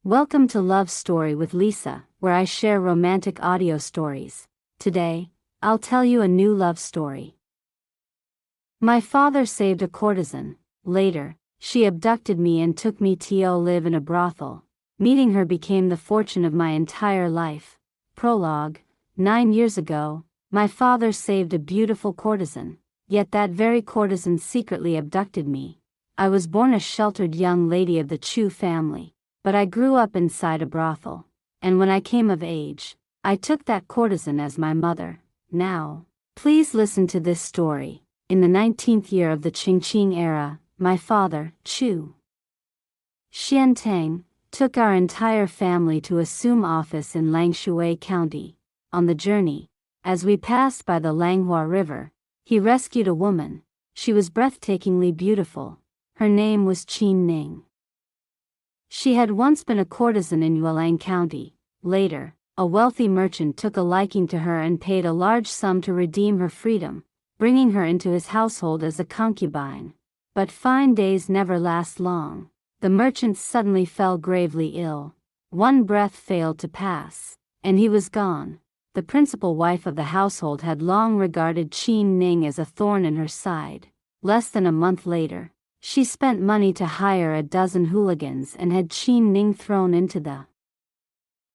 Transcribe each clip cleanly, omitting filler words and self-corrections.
Welcome to Love Story with Lisa, where I share romantic audio stories. Today, I'll tell you a new love story. My father saved a courtesan. Later, she abducted me and took me to live in a brothel. Meeting her became the fortune of my entire life. Prologue. 9 years ago, my father saved a beautiful courtesan, yet that very courtesan secretly abducted me. I was born a sheltered young lady of the Chu family, but I grew up inside a brothel, and when I came of age, I took that courtesan as my mother. Now, please listen to this story. In the 19th year of the Qing era, my father, Chu Xiantang, took our entire family to assume office in Langshui County. On the journey, as we passed by the Langhua River, he rescued a woman. She was breathtakingly beautiful. Her name was Qin Ning. She had once been a courtesan in Yuelang County. Later, a wealthy merchant took a liking to her and paid a large sum to redeem her freedom, bringing her into his household as a concubine. But fine days never last long. The merchant suddenly fell gravely ill. One breath failed to pass, and he was gone. The principal wife of the household had long regarded Qin Ning as a thorn in her side. Less than a month later, she spent money to hire a dozen hooligans and had Qin Ning thrown into the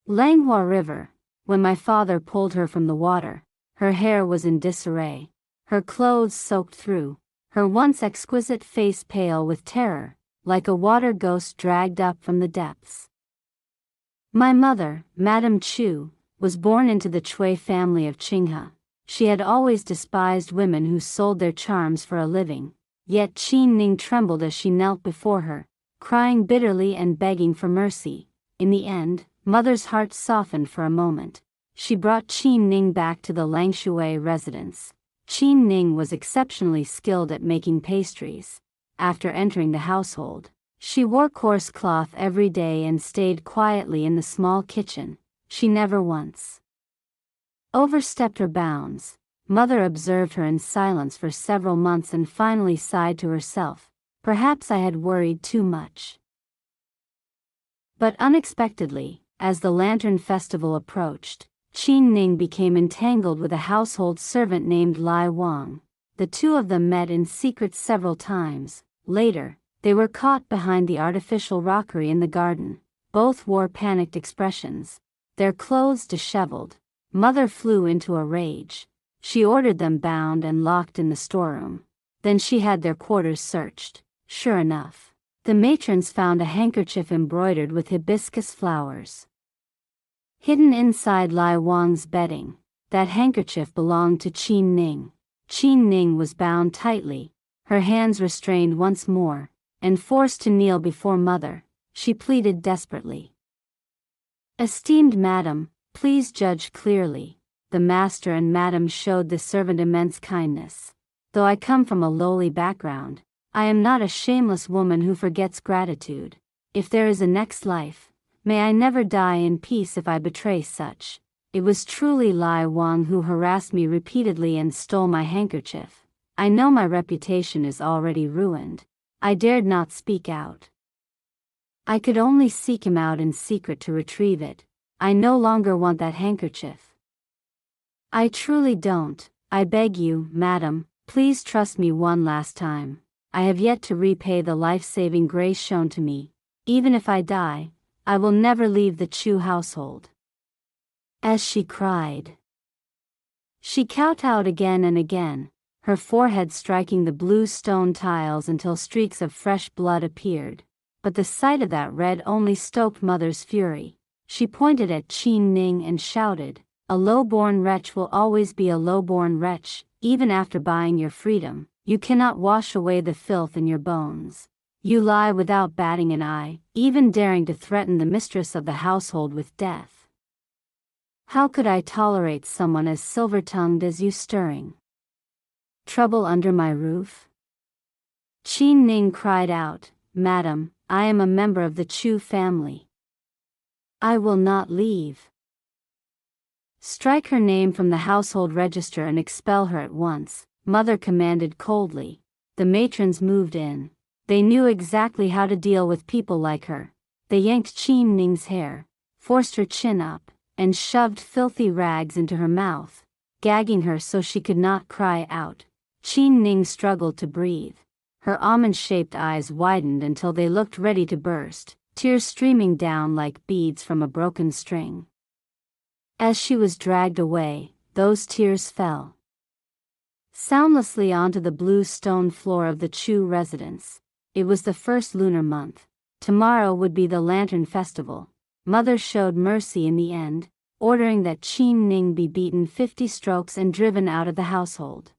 Langhua River. When my father pulled her from the water, her hair was in disarray, her clothes soaked through, her once exquisite face pale with terror, like a water ghost dragged up from the depths. My mother, Madame Chu, was born into the Chui family of Qinghe. She had always despised women who sold their charms for a living. Yet Qin Ning trembled as she knelt before her, crying bitterly and begging for mercy. In the end, mother's heart softened for a moment. She brought Qin Ning back to the Langshui residence. Qin Ning was exceptionally skilled at making pastries. After entering the household, she wore coarse cloth every day and stayed quietly in the small kitchen. She never once overstepped her bounds. Mother observed her in silence for several months and finally sighed to herself, "Perhaps I had worried too much." But unexpectedly, as the Lantern Festival approached, Qin Ning became entangled with a household servant named Lai Wang. The two of them met in secret several times. Later, they were caught behind the artificial rockery in the garden. Both wore panicked expressions, their clothes disheveled. Mother flew into a rage. She ordered them bound and locked in the storeroom. Then she had their quarters searched. Sure enough, the matrons found a handkerchief embroidered with hibiscus flowers hidden inside Lai Wang's bedding. That handkerchief belonged to Qin Ning. Qin Ning was bound tightly, her hands restrained once more, and forced to kneel before Mother. She pleaded desperately, "Esteemed madam, please judge clearly." The master and madam showed the servant immense kindness. "Though I come from a lowly background, I am not a shameless woman who forgets gratitude. If there is a next life, may I never die in peace if I betray such. It was truly Lai Wang who harassed me repeatedly and stole my handkerchief. I know my reputation is already ruined." I dared not speak out. I could only seek him out in secret to retrieve it. "I no longer want that handkerchief. I truly don't. I beg you, madam, please trust me one last time. I have yet to repay the life-saving grace shown to me. Even if I die, I will never leave the Chu household." As she cried, she kowtowed again and again, her forehead striking the blue stone tiles until streaks of fresh blood appeared. But the sight of that red only stoked Mother's fury. She pointed at Qin Ning and shouted, "A low-born wretch will always be a low-born wretch. Even after buying your freedom, you cannot wash away the filth in your bones. You lie without batting an eye, even daring to threaten the mistress of the household with death. How could I tolerate someone as silver-tongued as you stirring trouble under my roof?" Qin Ning cried out, "Madam, I am a member of the Chu family. I will not leave. Strike her name from the household register and expel her at once," Mother commanded coldly. The matrons moved in. They knew exactly how to deal with people like her. They yanked Qin Ning's hair, forced her chin up, and shoved filthy rags into her mouth, gagging her so she could not cry out. Qin Ning struggled to breathe. Her almond-shaped eyes widened until they looked ready to burst, tears streaming down like beads from a broken string. As she was dragged away, those tears fell soundlessly onto the blue stone floor of the Chu residence. It was the first lunar month. Tomorrow would be the Lantern Festival. Mother showed mercy in the end, ordering that Qin Ning be beaten 50 strokes and driven out of the household.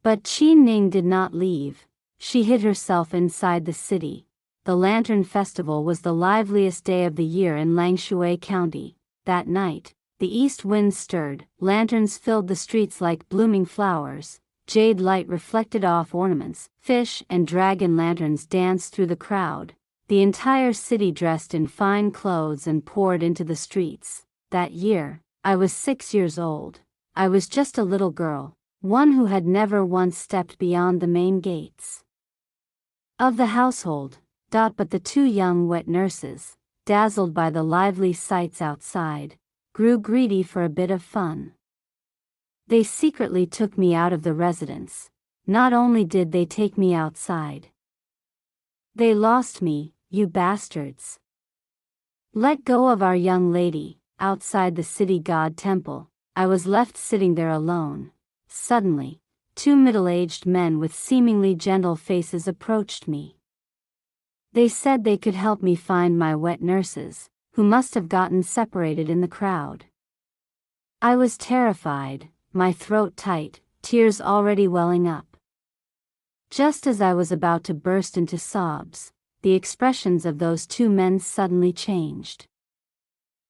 But Qin Ning did not leave. She hid herself inside the city. The Lantern Festival was the liveliest day of the year in Langshui County. That night, the east wind stirred, lanterns filled the streets like blooming flowers, jade light reflected off ornaments, fish and dragon lanterns danced through the crowd. The entire city dressed in fine clothes and poured into the streets. That year, I was 6 years old. I was just a little girl, one who had never once stepped beyond the main gates of the household. But the 2 young wet nurses, dazzled by the lively sights outside, grew greedy for a bit of fun. They secretly took me out of the residence. Not only did they take me outside, they lost me, you bastards. Let go of our young lady. Outside the city god temple, I was left sitting there alone. Suddenly, 2 middle-aged men with seemingly gentle faces approached me. They said they could help me find my wet nurses, who must have gotten separated in the crowd. I was terrified, my throat tight, tears already welling up. Just as I was about to burst into sobs, the expressions of those 2 men suddenly changed.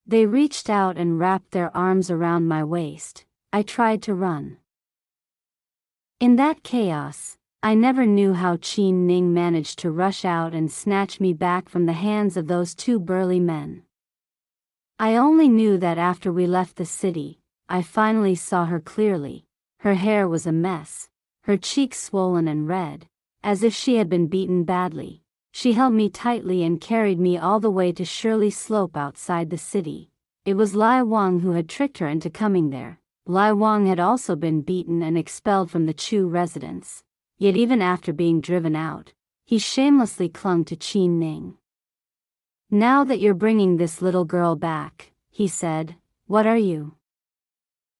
They reached out and wrapped their arms around my waist. I tried to run. In that chaos, I never knew how Qin Ning managed to rush out and snatch me back from the hands of those 2 burly men. I only knew that after we left the city, I finally saw her clearly. Her hair was a mess, her cheeks swollen and red, as if she had been beaten badly. She held me tightly and carried me all the way to Shirley Slope outside the city. It was Lai Wang who had tricked her into coming there. Lai Wang had also been beaten and expelled from the Chu residence. Yet even after being driven out, he shamelessly clung to Qin Ning. Now that you're bringing this little girl back, he said, what are you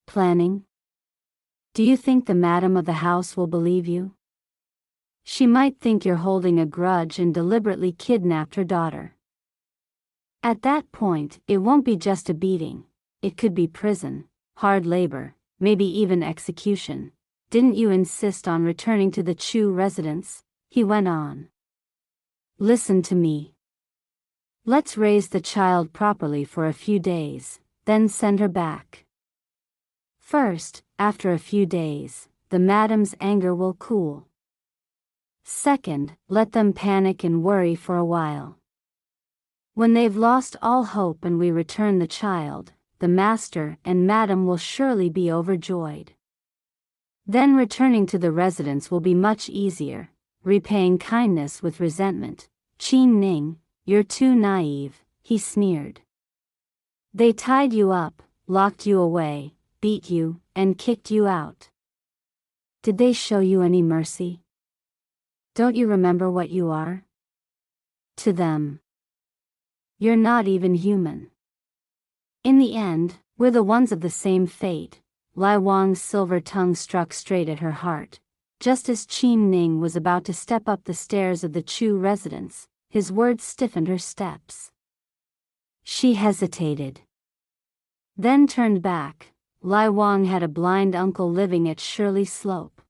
planning? Do you think the madam of the house will believe you? She might think you're holding a grudge and deliberately kidnapped her daughter. At that point, it won't be just a beating. It could be prison, hard labor, maybe even execution. Didn't you insist on returning to the Chu residence? He went on. Listen to me. Let's raise the child properly for a few days, then send her back. First, after a few days, the madam's anger will cool. Second, let them panic and worry for a while. When they've lost all hope and we return the child, the master and madam will surely be overjoyed. Then returning to the residence will be much easier, repaying kindness with resentment. Qin Ning, you're too naive, he sneered. They tied you up, locked you away, beat you, and kicked you out. Did they show you any mercy? Don't you remember what you are? To them, you're not even human. In the end, we're the ones of the same fate. Lai Wang's silver tongue struck straight at her heart. Just as Qin Ning was about to step up the stairs of the Chu residence, his words stiffened her steps. She hesitated, then turned back. Lai Wang had a blind uncle living at Shirley Slope.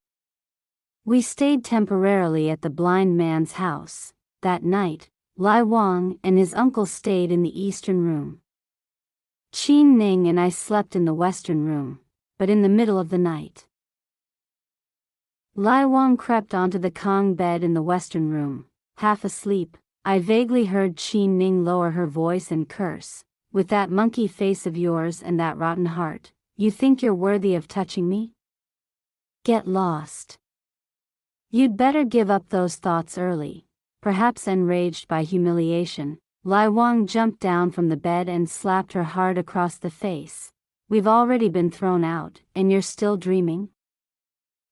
We stayed temporarily at the blind man's house. That night, Lai Wang and his uncle stayed in the eastern room. Qin Ning and I slept in the western room, but in the middle of the night, Lai Wang crept onto the Kong bed in the western room. Half asleep, I vaguely heard Qin Ning lower her voice and curse. With that monkey face of yours and that rotten heart, you think you're worthy of touching me? Get lost. You'd better give up those thoughts early. Perhaps enraged by humiliation, Lai Wang jumped down from the bed and slapped her hard across the face. We've already been thrown out, and you're still dreaming?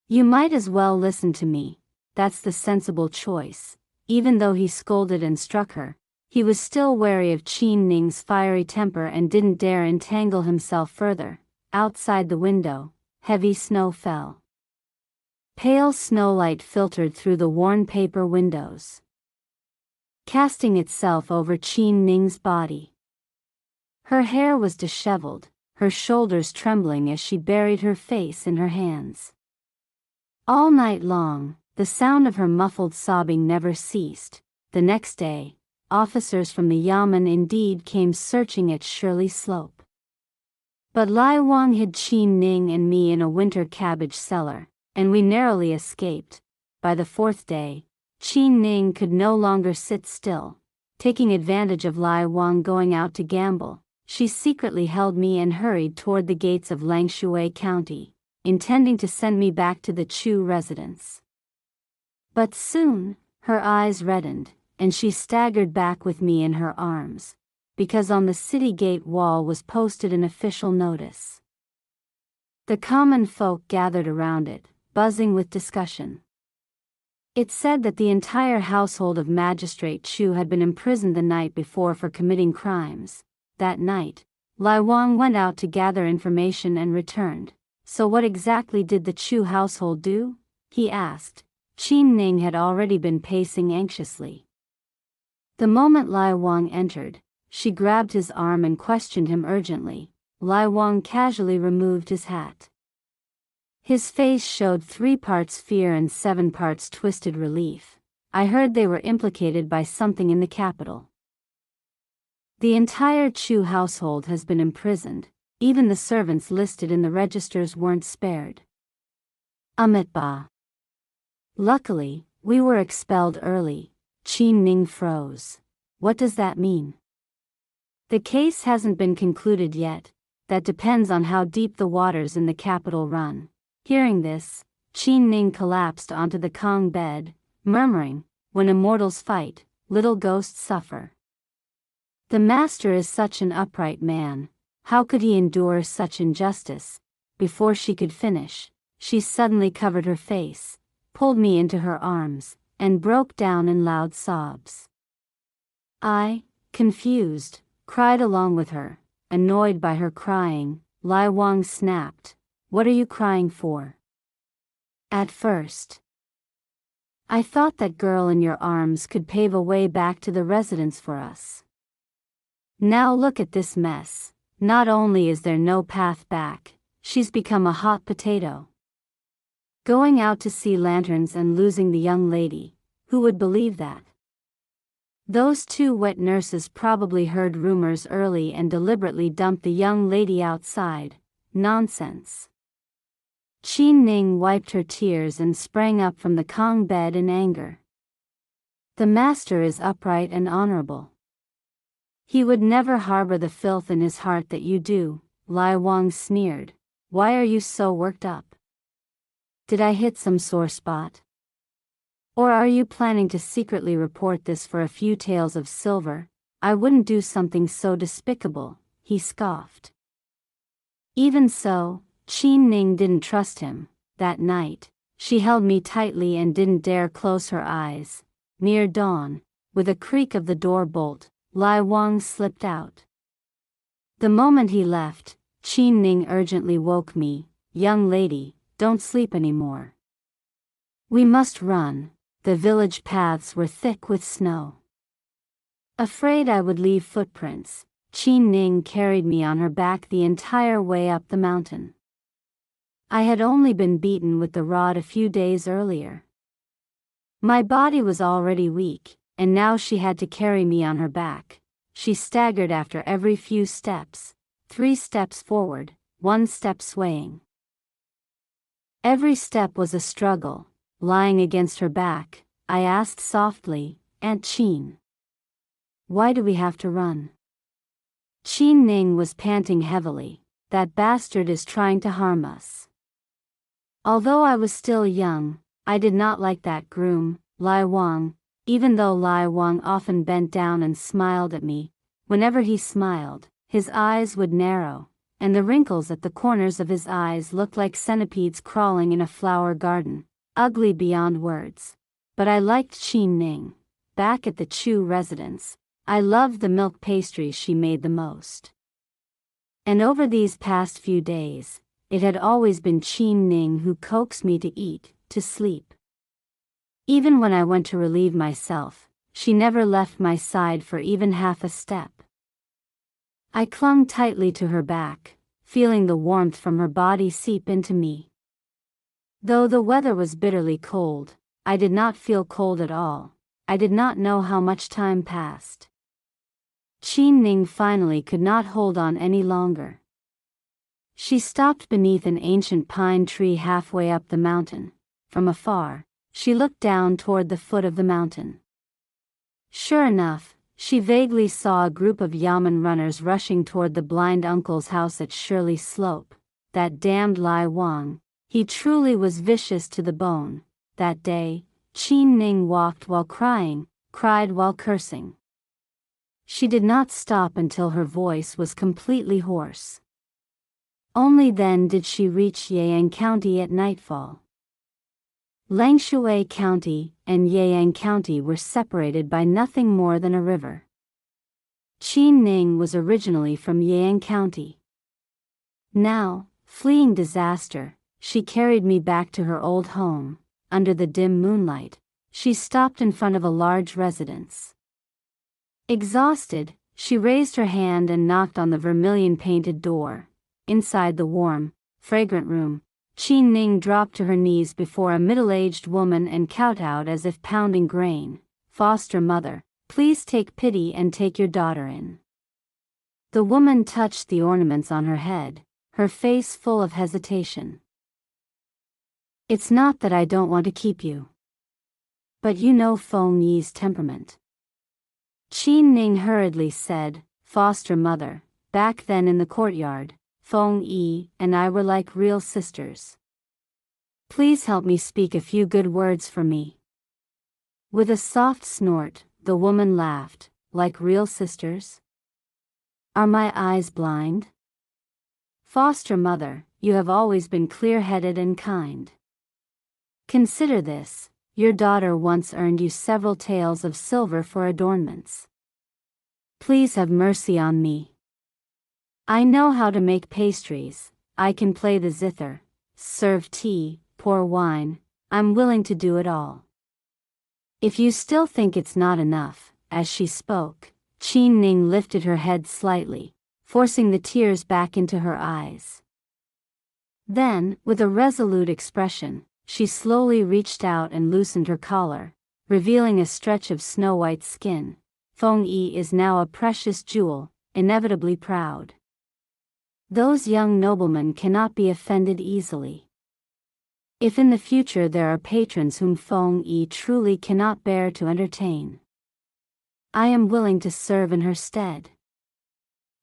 You might as well listen to me. That's the sensible choice. Even though he scolded and struck her, he was still wary of Qin Ning's fiery temper and didn't dare entangle himself further. Outside the window, heavy snow fell. Pale snowlight filtered through the worn paper windows, casting itself over Qin Ning's body. Her hair was disheveled, her shoulders trembling as she buried her face in her hands. All night long, the sound of her muffled sobbing never ceased. The next day, officers from the Yamen indeed came searching at Shirley Slope. But Lai Wang hid Qin Ning and me in a winter cabbage cellar, and we narrowly escaped. By the fourth day, Qin Ning could no longer sit still. Taking advantage of Lai Wang going out to gamble, she secretly held me and hurried toward the gates of Langshui County, intending to send me back to the Chu residence. But soon, her eyes reddened, and she staggered back with me in her arms, because on the city gate wall was posted an official notice. The common folk gathered around it, buzzing with discussion. It said that the entire household of Magistrate Chu had been imprisoned the night before for committing crimes. That night, Lai Wang went out to gather information and returned. So what exactly did the Chu household do? He asked. Qin Ning had already been pacing anxiously. The moment Lai Wang entered, she grabbed his arm and questioned him urgently. Lai Wang casually removed his hat. His face showed 3 parts fear and 7 parts twisted relief. I heard they were implicated by something in the capital. The entire Chu household has been imprisoned. Even the servants listed in the registers weren't spared. Amitabha. Luckily, we were expelled early. Qin Ning froze. What does that mean? The case hasn't been concluded yet. That depends on how deep the waters in the capital run. Hearing this, Qin Ning collapsed onto the Kong bed, murmuring, "When immortals fight, little ghosts suffer." The master is such an upright man. How could he endure such injustice? Before she could finish, she suddenly covered her face, pulled me into her arms, and broke down in loud sobs. I, confused, cried along with her. Annoyed by her crying, Lai Wang snapped, "What are you crying for?" At first, I thought that girl in your arms could pave a way back to the residence for us. Now look at this mess. Not only is there no path back, she's become a hot potato. Going out to see lanterns and losing the young lady. Who would believe that? Those 2 wet nurses probably heard rumors early and deliberately dumped the young lady outside. Nonsense. Qin Ning wiped her tears and sprang up from the Kong bed in anger. The master is upright and honorable. He would never harbor the filth in his heart that you do. Lai Wang sneered. Why are you so worked up? Did I hit some sore spot? Or are you planning to secretly report this for a few taels of silver? I wouldn't do something so despicable, he scoffed. Even so, Qin Ning didn't trust him. That night, she held me tightly and didn't dare close her eyes. Near dawn, with a creak of the door bolt, Lai Wang slipped out. The moment he left, Qin Ning urgently woke me. Young lady, don't sleep anymore. We must run. The village paths were thick with snow. Afraid I would leave footprints, Qin Ning carried me on her back the entire way up the mountain. I had only been beaten with the rod a few days earlier. My body was already weak, and now she had to carry me on her back. She staggered after every few steps, 3 steps forward, 1 step swaying. Every step was a struggle. Lying against her back, I asked softly, "Aunt Qin, why do we have to run?" Qin Ning was panting heavily. That bastard is trying to harm us. Although I was still young, I did not like that groom, Lai Wang. Even though Lai Wang often bent down and smiled at me, whenever he smiled, his eyes would narrow, and the wrinkles at the corners of his eyes looked like centipedes crawling in a flower garden, ugly beyond words. But I liked Qin Ning. Back at the Chu residence, I loved the milk pastries she made the most. And over these past few days, it had always been Qin Ning who coaxed me to eat, to sleep. Even when I went to relieve myself, she never left my side for even half a step. I clung tightly to her back, feeling the warmth from her body seep into me. Though the weather was bitterly cold, I did not feel cold at all. I did not know how much time passed. Qin Ning finally could not hold on any longer. She stopped beneath an ancient pine tree halfway up the mountain. From afar, she looked down toward the foot of the mountain. Sure enough, she vaguely saw a group of Yamen runners rushing toward the blind uncle's house at Shirley Slope. That damned Lai Wang, he truly was vicious to the bone. That day, Qin Ning walked while crying, cried while cursing. She did not stop until her voice was completely hoarse. Only then did she reach Yiyang County at nightfall. Langshui County and Yiyang County were separated by nothing more than a river. Qin Ning was originally from Yiyang County. Now, fleeing disaster, she carried me back to her old home. Under the dim moonlight, she stopped in front of a large residence. Exhausted, she raised her hand and knocked on the vermilion-painted door. Inside the warm, fragrant room, Qin Ning dropped to her knees before a middle-aged woman and kowtowed as if pounding grain. "Foster mother, please take pity and take your daughter in." The woman touched the ornaments on her head, her face full of hesitation. "It's not that I don't want to keep you. But you know Feng Yi's temperament." Qin Ning hurriedly said, "Foster mother, back then in the courtyard, Feng Yi and I were like real sisters. Please help me speak a few good words for me." With a soft snort, the woman laughed. "Like real sisters? Are my eyes blind? Foster mother, you have always been clear-headed and kind. Consider this, your daughter once earned you several taels of silver for adornments. Please have mercy on me. I know how to make pastries, I can play the zither, serve tea, pour wine, I'm willing to do it all. If you still think it's not enough," as she spoke, Qin Ning lifted her head slightly, forcing the tears back into her eyes. Then, with a resolute expression, she slowly reached out and loosened her collar, revealing a stretch of snow-white skin. Feng Yi is now a precious jewel, inevitably proud. Those young noblemen cannot be offended easily. If in the future there are patrons whom Feng Yi truly cannot bear to entertain, I am willing to serve in her stead."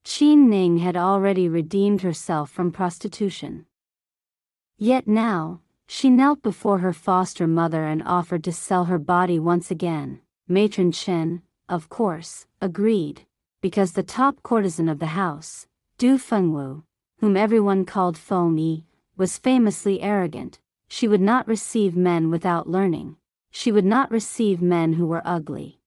Qin Ning had already redeemed herself from prostitution. Yet now, she knelt before her foster mother and offered to sell her body once again. Matron Chen, of course, agreed, because the top courtesan of the house, Du Fengwu, whom everyone called Feng Yi, was famously arrogant. She would not receive men without learning. She would not receive men who were ugly.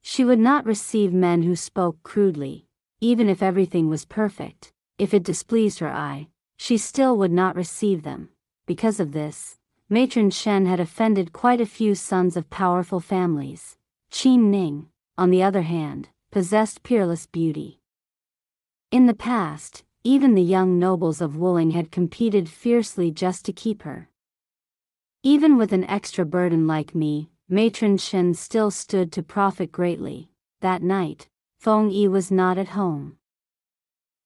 She would not receive men who spoke crudely. Even if everything was perfect, if it displeased her eye, she still would not receive them. Because of this, Matron Chen had offended quite a few sons of powerful families. Qin Ning, on the other hand, possessed peerless beauty. In the past, even the young nobles of Wuling had competed fiercely just to keep her. Even with an extra burden like me, Matron Chen still stood to profit greatly. That night, Feng Yi was not at home.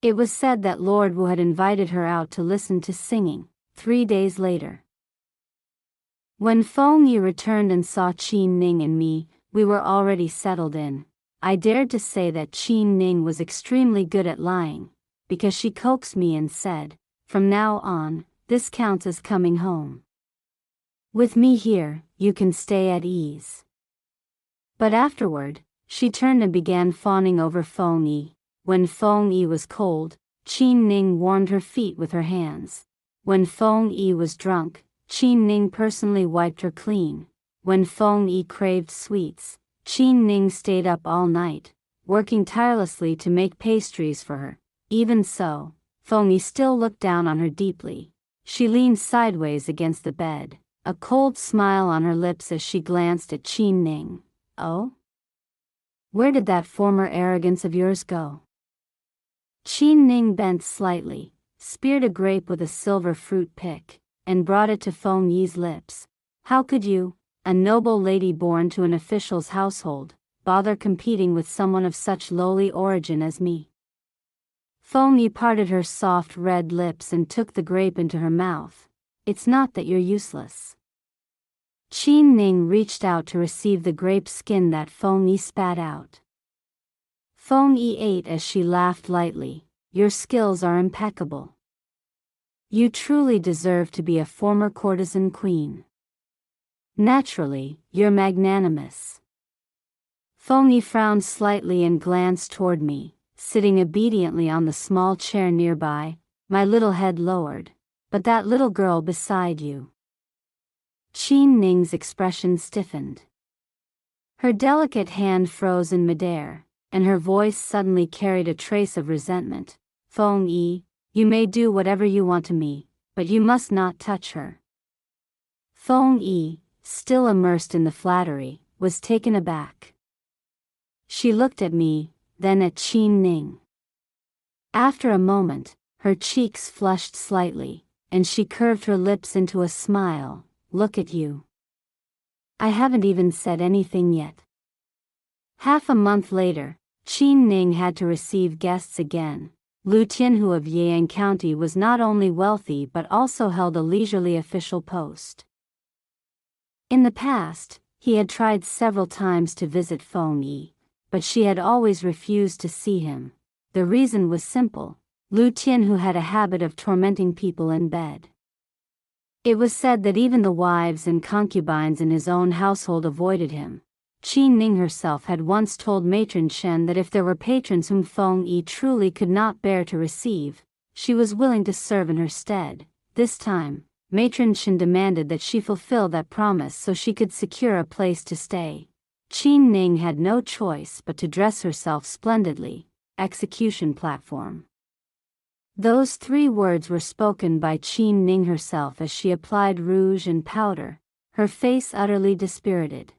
It was said that Lord Wu had invited her out to listen to singing. 3 days later, when Feng Yi returned and saw Qin Ning and me, we were already settled in. I dared to say that Qin Ning was extremely good at lying, because she coaxed me and said, "From now on, this counts as coming home. With me here, you can stay at ease." But afterward, she turned and began fawning over Feng Yi. When Feng Yi was cold, Qin Ning warmed her feet with her hands. When Feng Yi was drunk, Qin Ning personally wiped her clean. When Feng Yi craved sweets, Qin Ning stayed up all night, working tirelessly to make pastries for her. Even so, Feng Yi still looked down on her deeply. She leaned sideways against the bed, a cold smile on her lips as she glanced at Qin Ning. "Oh? Where did that former arrogance of yours go?" Qin Ning bent slightly, speared a grape with a silver fruit pick, and brought it to Feng Yi's lips. "How could you, a noble lady born to an official's household, bother competing with someone of such lowly origin as me?" Feng Yi parted her soft red lips and took the grape into her mouth. "It's not that you're useless." Qin Ning reached out to receive the grape skin that Feng Yi spat out. Feng Yi ate as she laughed lightly. "Your skills are impeccable. You truly deserve to be a former courtesan queen. Naturally, you're magnanimous." Feng Yi frowned slightly and glanced toward me, sitting obediently on the small chair nearby, my little head lowered. "But that little girl beside you." Qin Ning's expression stiffened. Her delicate hand froze in midair, and her voice suddenly carried a trace of resentment. "Feng Yi, you may do whatever you want to me, but you must not touch her." Feng Yi, still immersed in the flattery, was taken aback. She looked at me, then at Qin Ning. After a moment, her cheeks flushed slightly, and she curved her lips into a smile. "Look at you. I haven't even said anything yet." Half a month later, Qin Ning had to receive guests again. Lu Tianhu of Yiyang County was not only wealthy but also held a leisurely official post. In the past, he had tried several times to visit Feng Yi, but she had always refused to see him. The reason was simple: Lu Tianhu had a habit of tormenting people in bed. It was said that even the wives and concubines in his own household avoided him. Qin Ning herself had once told Matron Shen that if there were patrons whom Feng Yi truly could not bear to receive, she was willing to serve in her stead. This time, Matron Shen demanded that she fulfill that promise so she could secure a place to stay. Qin Ning had no choice but to dress herself splendidly. Execution platform. Those 3 words were spoken by Qin Ning herself as she applied rouge and powder, her face utterly dispirited.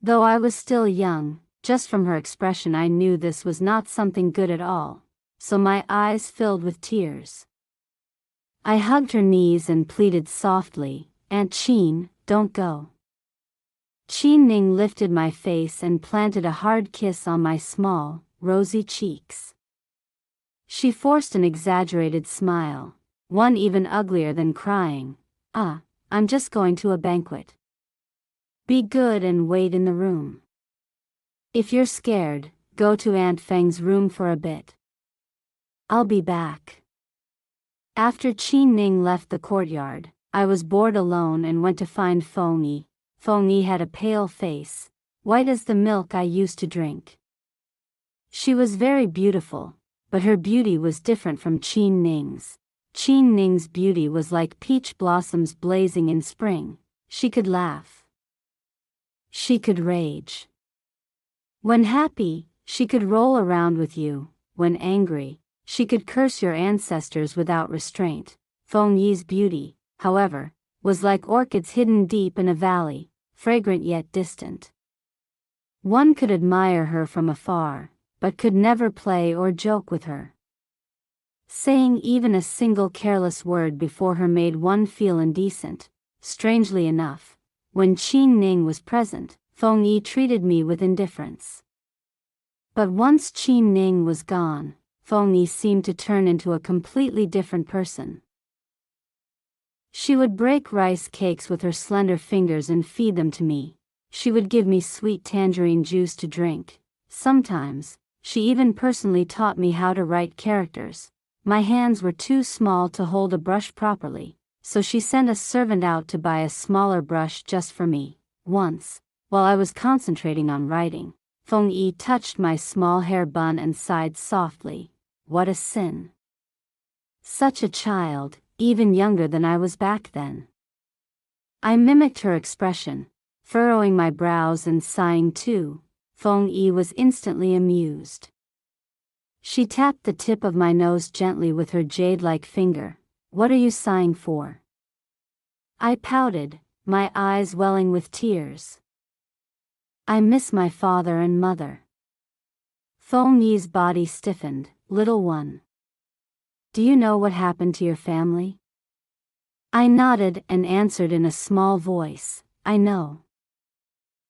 Though I was still young, just from her expression I knew this was not something good at all, so my eyes filled with tears. I hugged her knees and pleaded softly, "Aunt Qin, don't go." Qin Ning lifted my face and planted a hard kiss on my small, rosy cheeks. She forced an exaggerated smile, one even uglier than crying. I'm just going to a banquet. Be good and wait in the room. If you're scared, go to Aunt Feng's room for a bit. I'll be back." After Qin Ning left the courtyard, I was bored alone and went to find Feng Yi. Feng Yi had a pale face, white as the milk I used to drink. She was very beautiful, but her beauty was different from Qin Ning's. Qin Ning's beauty was like peach blossoms blazing in spring. She could laugh. She could rage. When happy, she could roll around with you. When angry, she could curse your ancestors without restraint. Feng Yi's beauty, however, was like orchids hidden deep in a valley, fragrant yet distant. One could admire her from afar, but could never play or joke with her. Saying even a single careless word before her made one feel indecent. Strangely enough, when Qin Ning was present, Feng Yi treated me with indifference. But once Qin Ning was gone, Feng Yi seemed to turn into a completely different person. She would break rice cakes with her slender fingers and feed them to me. She would give me sweet tangerine juice to drink. Sometimes, she even personally taught me how to write characters. My hands were too small to hold a brush properly, so she sent a servant out to buy a smaller brush just for me. Once, While I was concentrating on writing, Feng Yi touched my small hair bun and sighed softly. What a sin. Such a child, even younger than I was back then. I mimicked her expression, furrowing my brows and sighing too. Feng Yi was instantly amused. She tapped the tip of my nose gently with her jade-like finger. What are you sighing for? I pouted, my eyes welling with tears. I miss my father and mother. Feng Yi's body stiffened. Little one. Do you know what happened to your family? I nodded and answered in a small voice, I know.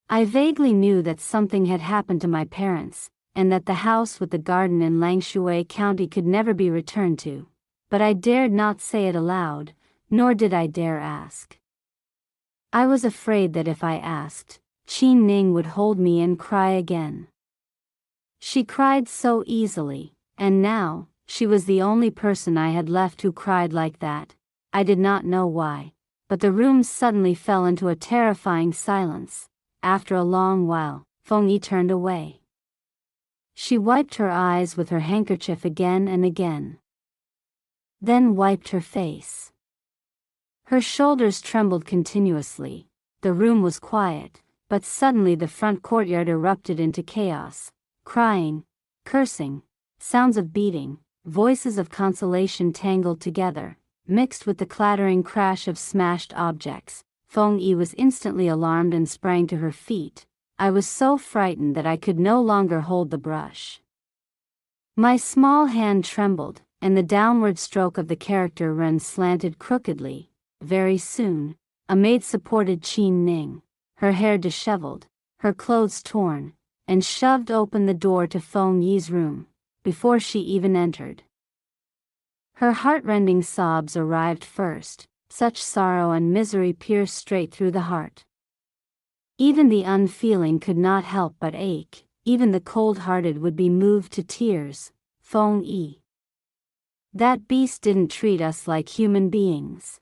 I vaguely knew that something had happened to my parents, and that the house with the garden in Langshui County could never be returned to, but I dared not say it aloud, nor did I dare ask. I was afraid that if I asked, Qin Ning would hold me and cry again. She cried so easily, and now, she was the only person I had left who cried like that. I did not know why, but the room suddenly fell into a terrifying silence. After a long while, Feng Yi turned away. She wiped her eyes with her handkerchief again and again. Then wiped her face. Her shoulders trembled continuously. The room was quiet, but suddenly the front courtyard erupted into chaos. Crying, cursing, sounds of beating, voices of consolation tangled together, mixed with the clattering crash of smashed objects. Feng Yi was instantly alarmed and sprang to her feet. I was so frightened that I could no longer hold the brush. My small hand trembled, and the downward stroke of the character ren slanted crookedly. Very soon, a maid supported Qin Ning, her hair disheveled, her clothes torn, and shoved open the door to Feng Yi's room, before she even entered. Her heart-rending sobs arrived first. Such sorrow and misery pierced straight through the heart. Even the unfeeling could not help but ache, even the cold-hearted would be moved to tears. Feng Yi. That beast didn't treat us like human beings.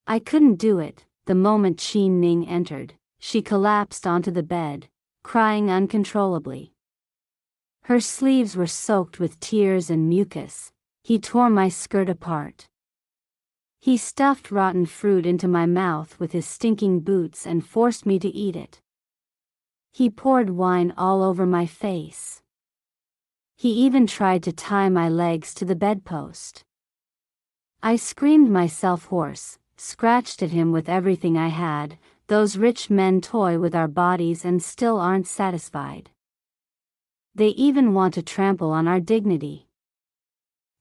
I couldn't do it. The moment Qin Ning entered, she collapsed onto the bed, crying uncontrollably. Her sleeves were soaked with tears and mucus. He tore my skirt apart. He stuffed rotten fruit into my mouth with his stinking boots and forced me to eat it. He poured wine all over my face. He even tried to tie my legs to the bedpost. I screamed myself hoarse, scratched at him with everything I had. Those rich men toy with our bodies and still aren't satisfied. They even want to trample on our dignity.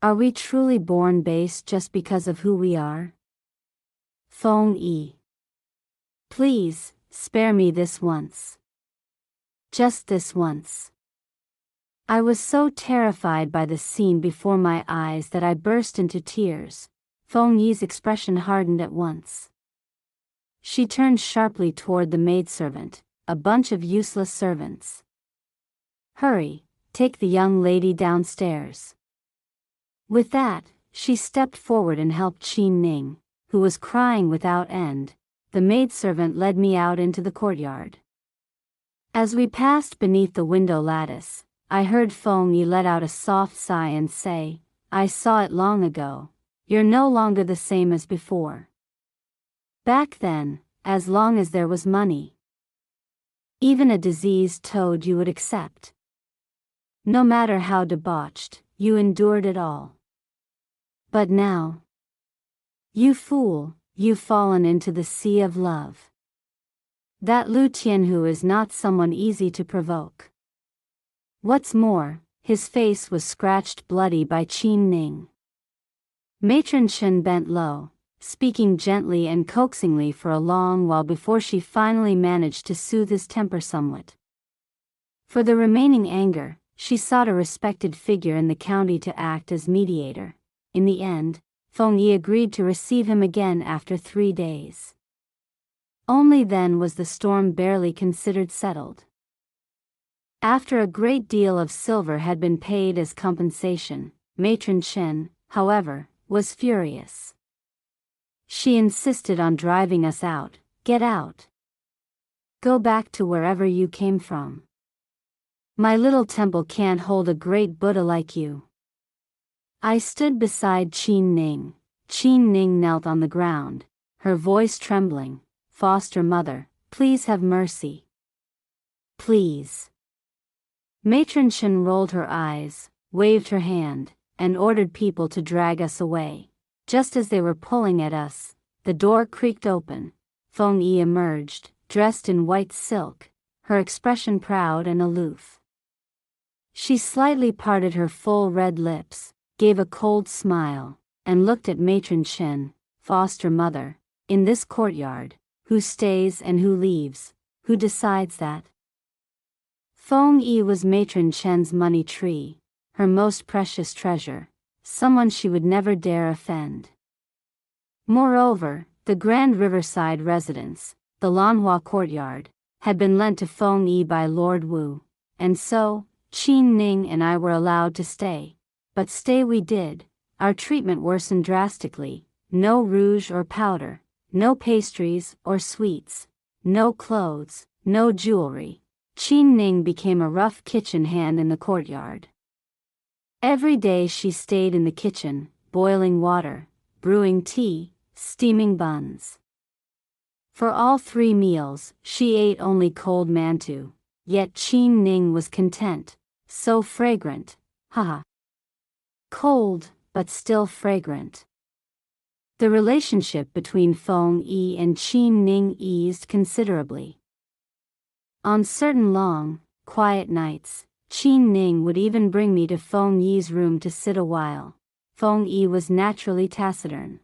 Are we truly born base just because of who we are? Feng Yi. Please, spare me this once. Just this once. I was so terrified by the scene before my eyes that I burst into tears. Feng Yi's expression hardened at once. She turned sharply toward the maidservant, a bunch of useless servants. Hurry, take the young lady downstairs. With that, she stepped forward and helped Qin Ning, who was crying without end. The maidservant led me out into the courtyard. As we passed beneath the window lattice, I heard Feng Yi let out a soft sigh and say, I saw it long ago. You're no longer the same as before. Back then, as long as there was money, even a diseased toad you would accept. No matter how debauched, you endured it all. But now, you fool, you've fallen into the sea of love. That Lu Tianhu is not someone easy to provoke. What's more, his face was scratched bloody by Qin Ning. Matron Chen bent low, speaking gently and coaxingly for a long while before she finally managed to soothe his temper somewhat. For the remaining anger, she sought a respected figure in the county to act as mediator. In the end, Feng Yi agreed to receive him again after 3 days. Only then was the storm barely considered settled. After a great deal of silver had been paid as compensation, Matron Chen, however, was furious. She insisted on driving us out. Get out. Go back to wherever you came from. My little temple can't hold a great Buddha like you. I stood beside Qin Ning. Qin Ning knelt on the ground, her voice trembling. Foster mother, please have mercy. Please. Matron Chen rolled her eyes, waved her hand, and ordered people to drag us away. Just as they were pulling at us, the door creaked open. Feng Yi emerged, dressed in white silk, her expression proud and aloof. She slightly parted her full red lips, gave a cold smile, and looked at Matron Chen. Foster mother, in this courtyard, who stays and who leaves, who decides that? Feng Yi was Matron Chen's money tree, her most precious treasure, someone she would never dare offend. Moreover, the grand riverside residence, the Lanhua courtyard, had been lent to Feng Yi by Lord Wu, and so, Qin Ning and I were allowed to stay. But stay we did. Our treatment worsened drastically. No rouge or powder, no pastries or sweets, no clothes, no jewelry. Qin Ning became a rough kitchen hand in the courtyard. Every day she stayed in the kitchen, boiling water, brewing tea, steaming buns. For all 3 meals, she ate only cold mantou, yet Qin Ning was content, so fragrant, haha. Cold, but still fragrant. The relationship between Feng Yi and Qin Ning eased considerably. On certain long, quiet nights, Qin Ning would even bring me to Feng Yi's room to sit a while. Feng Yi was naturally taciturn.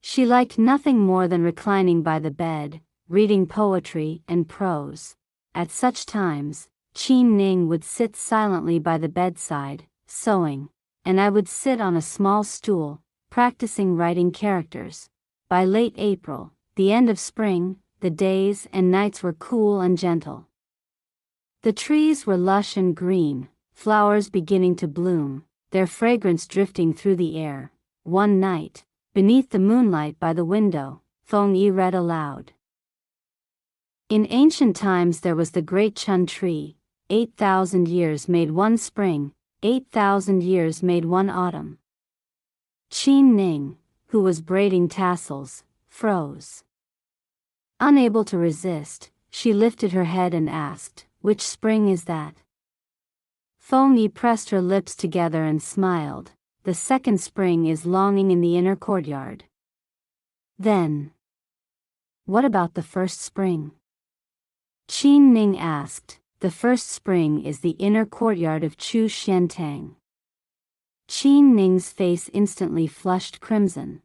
She liked nothing more than reclining by the bed, reading poetry and prose. At such times, Qin Ning would sit silently by the bedside, sewing, and I would sit on a small stool, practicing writing characters. By late April, the end of spring, the days and nights were cool and gentle. The trees were lush and green, flowers beginning to bloom, their fragrance drifting through the air. One night, beneath the moonlight by the window, Feng Yi read aloud. In ancient times there was the great Chun tree. 8,000 years made one spring, 8,000 years made one autumn. Qin Ning, who was braiding tassels, froze. Unable to resist, she lifted her head and asked, "Which spring is that?" Feng Yi pressed her lips together and smiled. "The second spring is longing in the inner courtyard." Then, "What about the first spring?" Qin Ning asked. "The first spring is the inner courtyard of Chu Xiantang." Qin Ning's face instantly flushed crimson.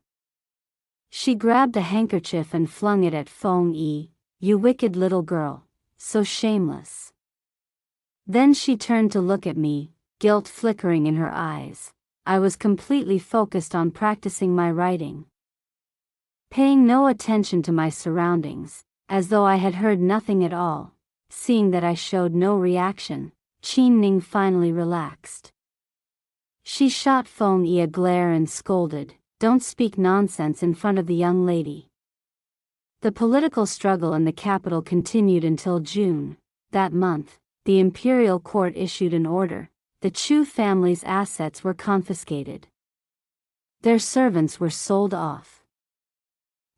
She grabbed a handkerchief and flung it at Feng Yi. "You wicked little girl, so shameless." Then she turned to look at me, guilt flickering in her eyes. I was completely focused on practicing my writing, paying no attention to my surroundings, as though I had heard nothing at all. Seeing that I showed no reaction, Qin Ning finally relaxed. She shot Feng Yi a glare and scolded, "Don't speak nonsense in front of the young lady." The political struggle in the capital continued until June. That month, the imperial court issued an order. The Chu family's assets were confiscated. Their servants were sold off.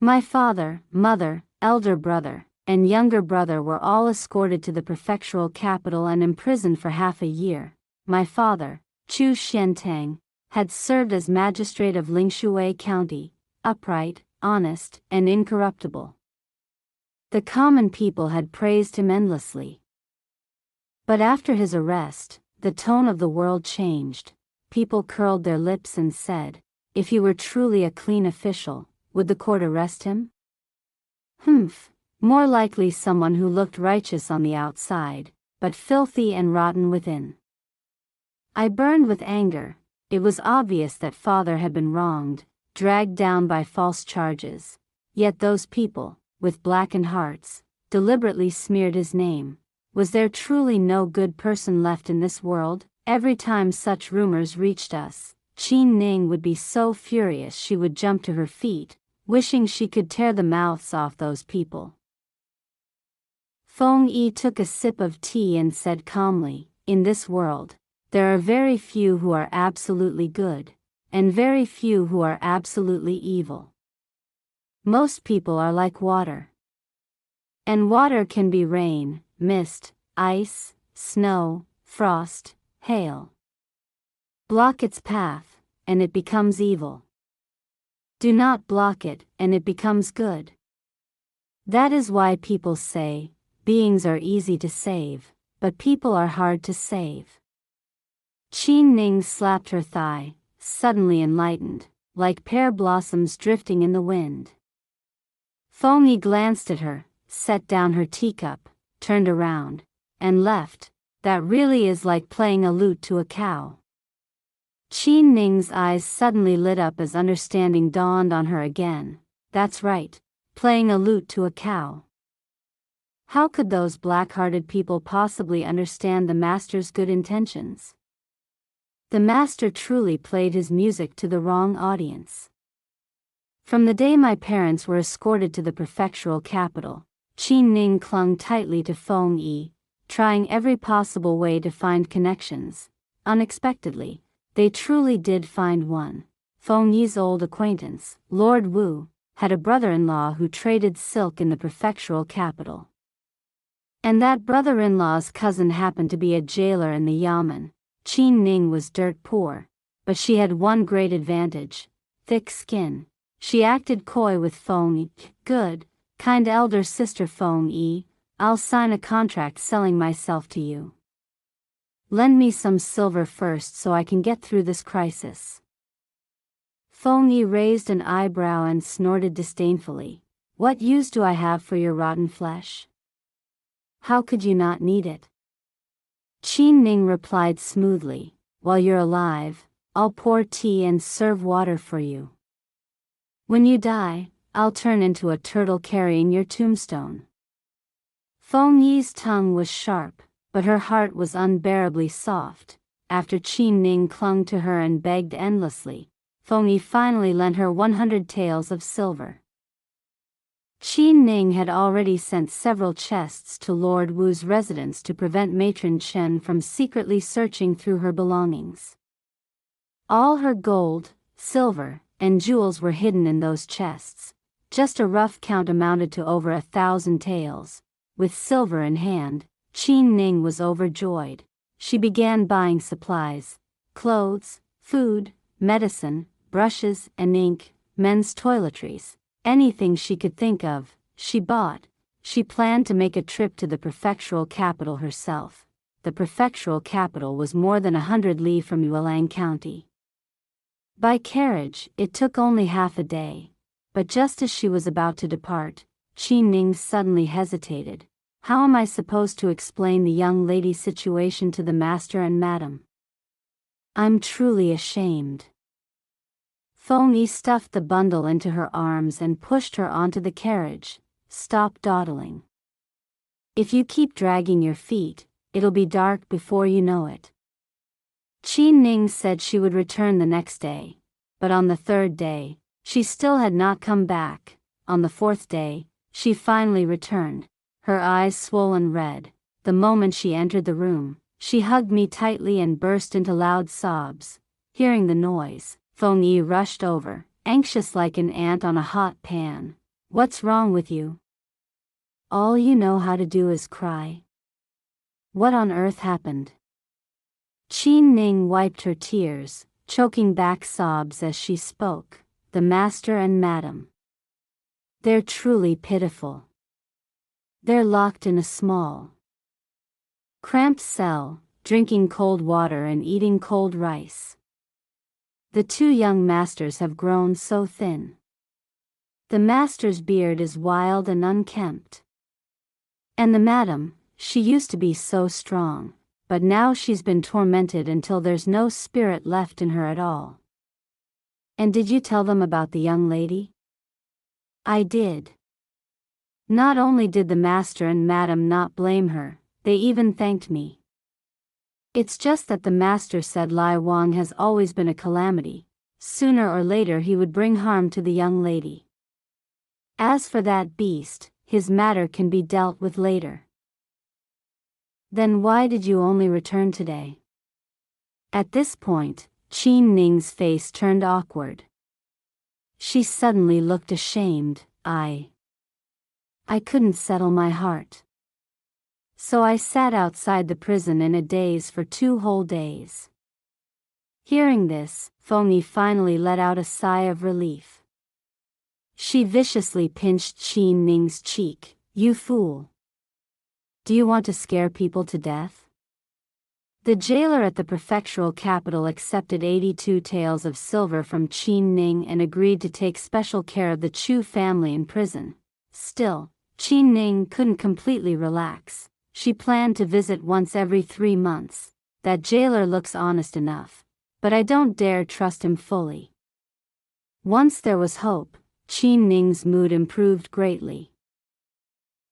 My father, mother, elder brother, and younger brother were all escorted to the prefectural capital and imprisoned for half a year. My father, Chu Xiantang, had served as magistrate of Lingshui County, upright, honest, and incorruptible. The common people had praised him endlessly. But after his arrest, the tone of the world changed. People curled their lips and said, "If he were truly a clean official, would the court arrest him? Humph. More likely someone who looked righteous on the outside, but filthy and rotten within." I burned with anger. It was obvious that father had been wronged, dragged down by false charges. Yet those people, with blackened hearts, deliberately smeared his name. Was there truly no good person left in this world? Every time such rumors reached us, Qin Ning would be so furious she would jump to her feet, wishing she could tear the mouths off those people. Feng Yi took a sip of tea and said calmly, "In this world, there are very few who are absolutely good, and very few who are absolutely evil. Most people are like water. And water can be rain, mist, ice, snow, frost, hail. Block its path, and it becomes evil. Do not block it, and it becomes good. That is why people say, beings are easy to save, but people are hard to save." Qin Ning slapped her thigh, suddenly enlightened, like pear blossoms drifting in the wind. Feng Yi glanced at her, set down her teacup, turned around, and left. "That really is like playing a lute to a cow." Qin Ning's eyes suddenly lit up as understanding dawned on her again. That's right, playing a lute to a cow. How could those black-hearted people possibly understand the master's good intentions? The master truly played his music to the wrong audience. From the day my parents were escorted to the prefectural capital, Qin Ning clung tightly to Feng Yi, trying every possible way to find connections. Unexpectedly, they truly did find one. Feng Yi's old acquaintance, Lord Wu, had a brother-in-law who traded silk in the prefectural capital. And that brother-in-law's cousin happened to be a jailer in the yamen. Qin Ning was dirt poor, but she had one great advantage: thick skin. She acted coy with Feng Yi. "Good, kind elder sister Feng Yi, I'll sign a contract selling myself to you. Lend me some silver first so I can get through this crisis." Feng Yi raised an eyebrow and snorted disdainfully. "What use do I have for your rotten flesh? How could you not need it?" Qin Ning replied smoothly, "While you're alive, I'll pour tea and serve water for you. When you die, I'll turn into a turtle carrying your tombstone." Feng Yi's tongue was sharp, but her heart was unbearably soft. After Qin Ning clung to her and begged endlessly, Feng Yi finally lent her 100 taels of silver. Qin Ning had already sent several chests to Lord Wu's residence to prevent Matron Chen from secretly searching through her belongings. All her gold, silver, and jewels were hidden in those chests. Just a rough count amounted to over 1,000 taels. With silver in hand, Qin Ning was overjoyed. She began buying supplies: clothes, food, medicine, brushes and ink, men's toiletries. Anything she could think of, she bought. She planned to make a trip to the prefectural capital herself. The prefectural capital was more than 100 li from Yuelang County. By carriage, it took only half a day. But just as she was about to depart, Qin Ning suddenly hesitated. How am I supposed to explain the young lady's situation to the master and madam? I'm truly ashamed. Feng Yi stuffed the bundle into her arms and pushed her onto the carriage. Stop dawdling. If you keep dragging your feet, it'll be dark before you know it. Qin Ning said she would return the next day. But on the third day, she still had not come back. On the fourth day, she finally returned, her eyes swollen red. The moment she entered the room, she hugged me tightly and burst into loud sobs. Hearing the noise, Feng Yi rushed over, anxious like an ant on a hot pan. What's wrong with you? All you know how to do is cry. What on earth happened? Qin Ning wiped her tears, choking back sobs as she spoke. The master and madam. They're truly pitiful. They're locked in a small, cramped cell, drinking cold water and eating cold rice. The two young masters have grown so thin. The master's beard is wild and unkempt. And the madam, she used to be so strong, but now she's been tormented until there's no spirit left in her at all. And did you tell them about the young lady? I did. Not only did the master and madam not blame her, they even thanked me. It's just that the master said Lai Wang has always been a calamity. Sooner or later he would bring harm to the young lady. As for that beast, his matter can be dealt with later. Then why did you only return today? At this point, Qin Ning's face turned awkward. She suddenly looked ashamed. I couldn't settle my heart. So I sat outside the prison in a daze for 2 whole days. Hearing this, Feng Yi finally let out a sigh of relief. She viciously pinched Qin Ning's cheek. You fool! Do you want to scare people to death? The jailer at the prefectural capital accepted 82 taels of silver from Qin Ning and agreed to take special care of the Chu family in prison. Still, Qin Ning couldn't completely relax. She planned to visit once every 3 months. That jailer looks honest enough, but I don't dare trust him fully. Once there was hope, Qin Ning's mood improved greatly.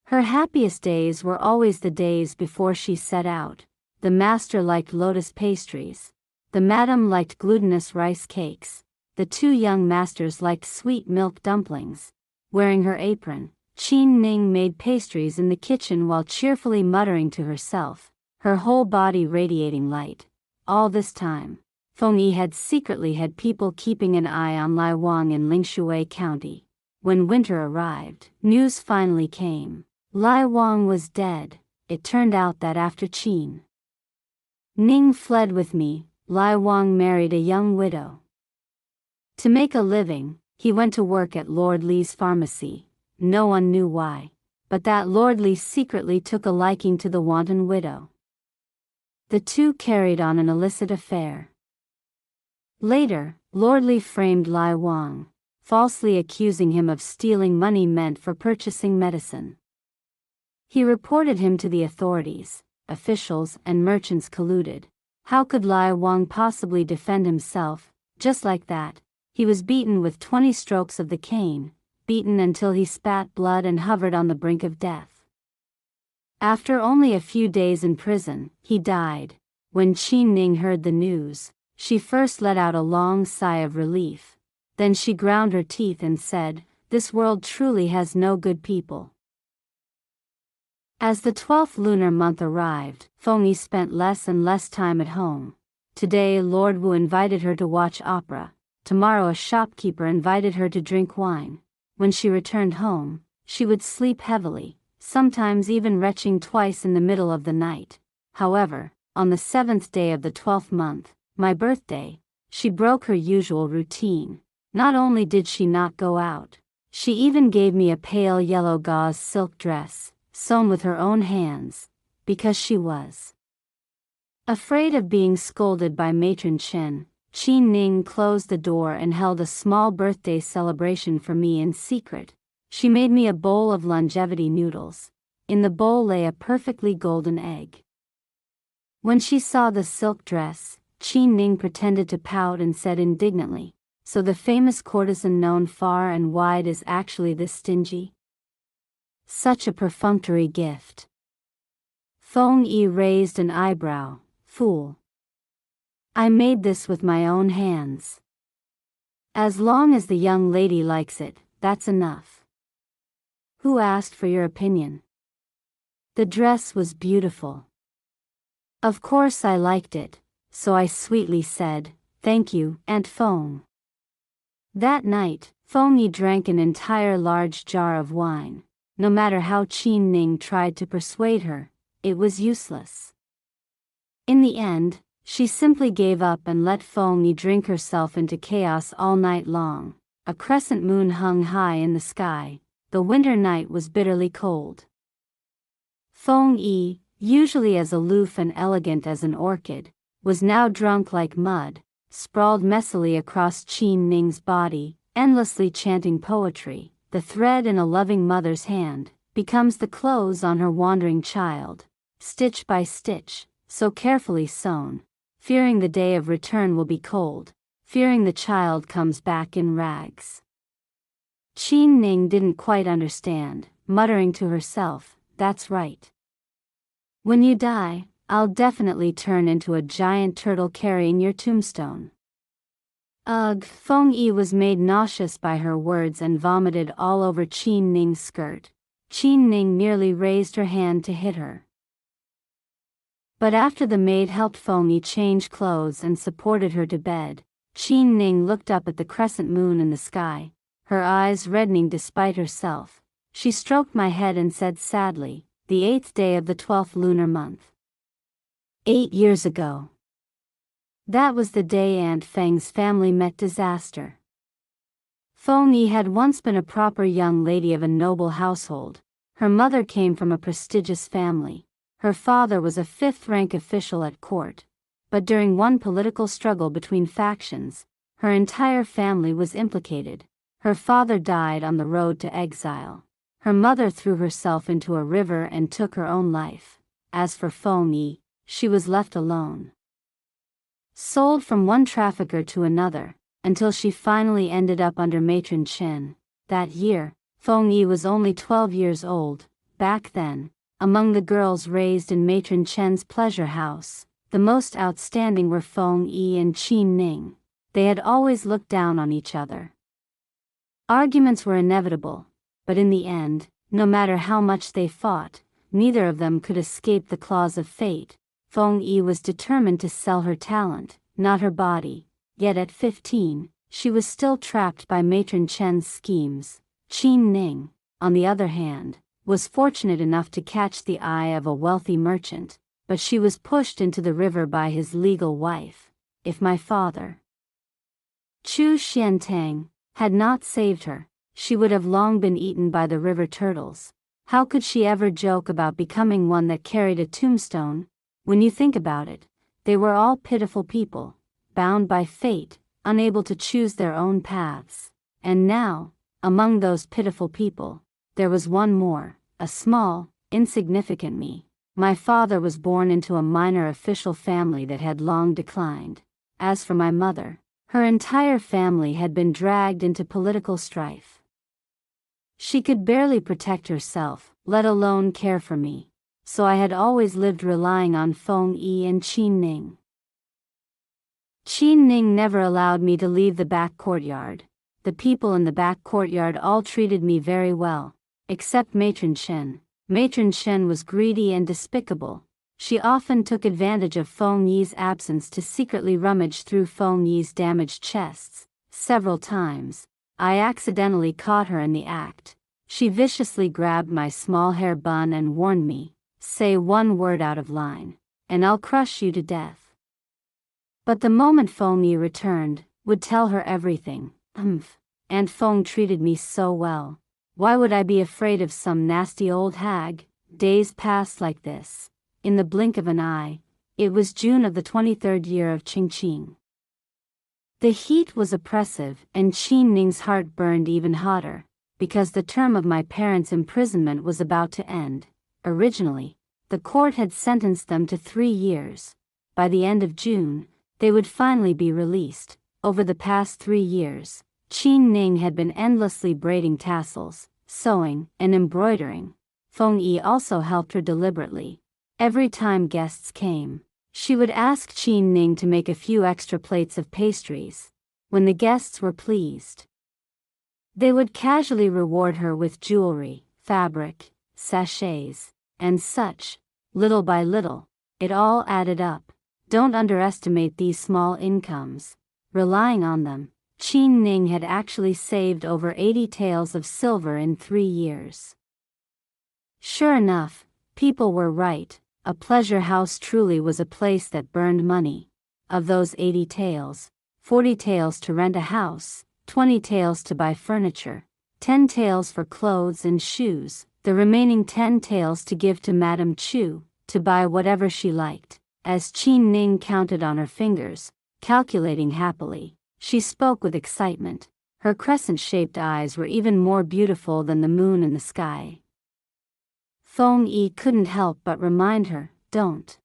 Her happiest days were always the days before she set out. The master liked lotus pastries. The madam liked glutinous rice cakes. The 2 young masters liked sweet milk dumplings. Wearing her apron, Qin Ning made pastries in the kitchen while cheerfully muttering to herself, her whole body radiating light. All this time, Feng Yi had secretly had people keeping an eye on Lai Wang in Lingshui County. When winter arrived, news finally came. Lai Wang was dead. It turned out that after Qin Ning fled with me, Lai Wang married a young widow. To make a living, he went to work at Lord Li's pharmacy. No one knew why, but that Lord Li secretly took a liking to the wanton widow. The 2 carried on an illicit affair. Later, Lord Li framed Lai Wang, falsely accusing him of stealing money meant for purchasing medicine. He reported him to the authorities. Officials and merchants colluded. How could Lai Wang possibly defend himself? Just like that, he was beaten with 20 strokes of the cane, beaten until he spat blood and hovered on the brink of death. After only a few days in prison, he died. When Qin Ning heard the news, she first let out a long sigh of relief. Then she ground her teeth and said, "This world truly has no good people." As the 12th lunar month arrived, Feng Yi spent less and less time at home. Today Lord Wu invited her to watch opera. Tomorrow a shopkeeper invited her to drink wine. When she returned home, she would sleep heavily, sometimes even retching twice in the middle of the night. However, on the 7th day of the 12th month, my birthday, she broke her usual routine. Not only did she not go out, she even gave me a pale yellow gauze silk dress, sewn with her own hands, because she was afraid of being scolded by Matron Chen. Qin Ning closed the door and held a small birthday celebration for me in secret. She made me a bowl of longevity noodles. In the bowl lay a perfectly golden egg. When she saw the silk dress, Qin Ning pretended to pout and said indignantly, "So the famous courtesan known far and wide is actually this stingy? Such a perfunctory gift." Feng Yi raised an eyebrow. "Fool. I made this with my own hands. As long as the young lady likes it, that's enough. Who asked for your opinion?" The dress was beautiful. Of course I liked it, so I sweetly said, "Thank you, Aunt Feng." That night, Feng Yi drank an entire large jar of wine. No matter how Qin Ning tried to persuade her, it was useless. In the end, she simply gave up and let Feng Yi drink herself into chaos all night long. A crescent moon hung high in the sky. The winter night was bitterly cold. Feng Yi, usually as aloof and elegant as an orchid, was now drunk like mud, sprawled messily across Qin Ning's body, endlessly chanting poetry. The thread in a loving mother's hand becomes the clothes on her wandering child, stitch by stitch, so carefully sewn, fearing the day of return will be cold, fearing the child comes back in rags. Qin Ning didn't quite understand, muttering to herself, "That's right. When you die, I'll definitely turn into a giant turtle carrying your tombstone." Ugh! Feng Yi was made nauseous by her words and vomited all over Qin Ning's skirt. Qin Ning nearly raised her hand to hit her. But after the maid helped Feng Yi change clothes and supported her to bed, Qin Ning looked up at the crescent moon in the sky, her eyes reddening despite herself. She stroked my head and said sadly, "The 8th day of the 12th lunar month. 8 years ago. That was the day Aunt Feng's family met disaster." Feng Yi had once been a proper young lady of a noble household. Her mother came from a prestigious family. Her father was a 5th-rank official at court. But during one political struggle between factions, her entire family was implicated. Her father died on the road to exile. Her mother threw herself into a river and took her own life. As for Feng Yi, she was left alone. Sold from one trafficker to another, until she finally ended up under Matron Chen. That year, Feng Yi was only 12 years old. Back then, among the girls raised in Matron Chen's pleasure house, the most outstanding were Feng Yi and Qin Ning. They had always looked down on each other. Arguments were inevitable, but in the end, no matter how much they fought, neither of them could escape the claws of fate. Feng Yi was determined to sell her talent, not her body. Yet at 15, she was still trapped by Matron Chen's schemes. Qin Ning, on the other hand, was fortunate enough to catch the eye of a wealthy merchant, but she was pushed into the river by his legal wife. If my father, Chu Xiantang, had not saved her, she would have long been eaten by the river turtles. How could she ever joke about becoming one that carried a tombstone? When you think about it, they were all pitiful people, bound by fate, unable to choose their own paths. And now, among those pitiful people, there was one more, a small, insignificant me. My father was born into a minor official family that had long declined. As for my mother, her entire family had been dragged into political strife. She could barely protect herself, let alone care for me, so I had always lived relying on Feng Yi and Qin Ning. Qin Ning never allowed me to leave the back courtyard. The people in the back courtyard all treated me very well, except Matron Chen. Matron Chen was greedy and despicable. She often took advantage of Feng Yi's absence to secretly rummage through Feng Yi's damaged chests. Several times, I accidentally caught her in the act. She viciously grabbed my small hair bun and warned me, "Say one word out of line, and I'll crush you to death." But the moment Feng Yi returned, would tell her everything. Aunt Feng treated me so well. Why would I be afraid of some nasty old hag? Days passed like this. In the blink of an eye, it was June of the 23rd year of Qingqing. The heat was oppressive, and Qin Ning's heart burned even hotter, because the term of my parents' imprisonment was about to end. Originally, the court had sentenced them to 3 years. By the end of June, they would finally be released. Over the past 3 years, Qin Ning had been endlessly braiding tassels, sewing, and embroidering. Feng Yi also helped her deliberately. Every time guests came, she would ask Qin Ning to make a few extra plates of pastries. When the guests were pleased, they would casually reward her with jewelry, fabric, sachets, and such. Little by little, it all added up. Don't underestimate these small incomes. Relying on them, Qin Ning had actually saved over 80 taels of silver in 3 years. Sure enough, people were right. A pleasure house truly was a place that burned money. Of those 80 taels, 40 taels to rent a house, 20 taels to buy furniture, 10 taels for clothes and shoes, the remaining 10 taels to give to Madame Chu, to buy whatever she liked. As Qin Ning counted on her fingers, calculating happily, she spoke with excitement. Her crescent-shaped eyes were even more beautiful than the moon in the sky. Feng Yi couldn't help but remind her, "Don't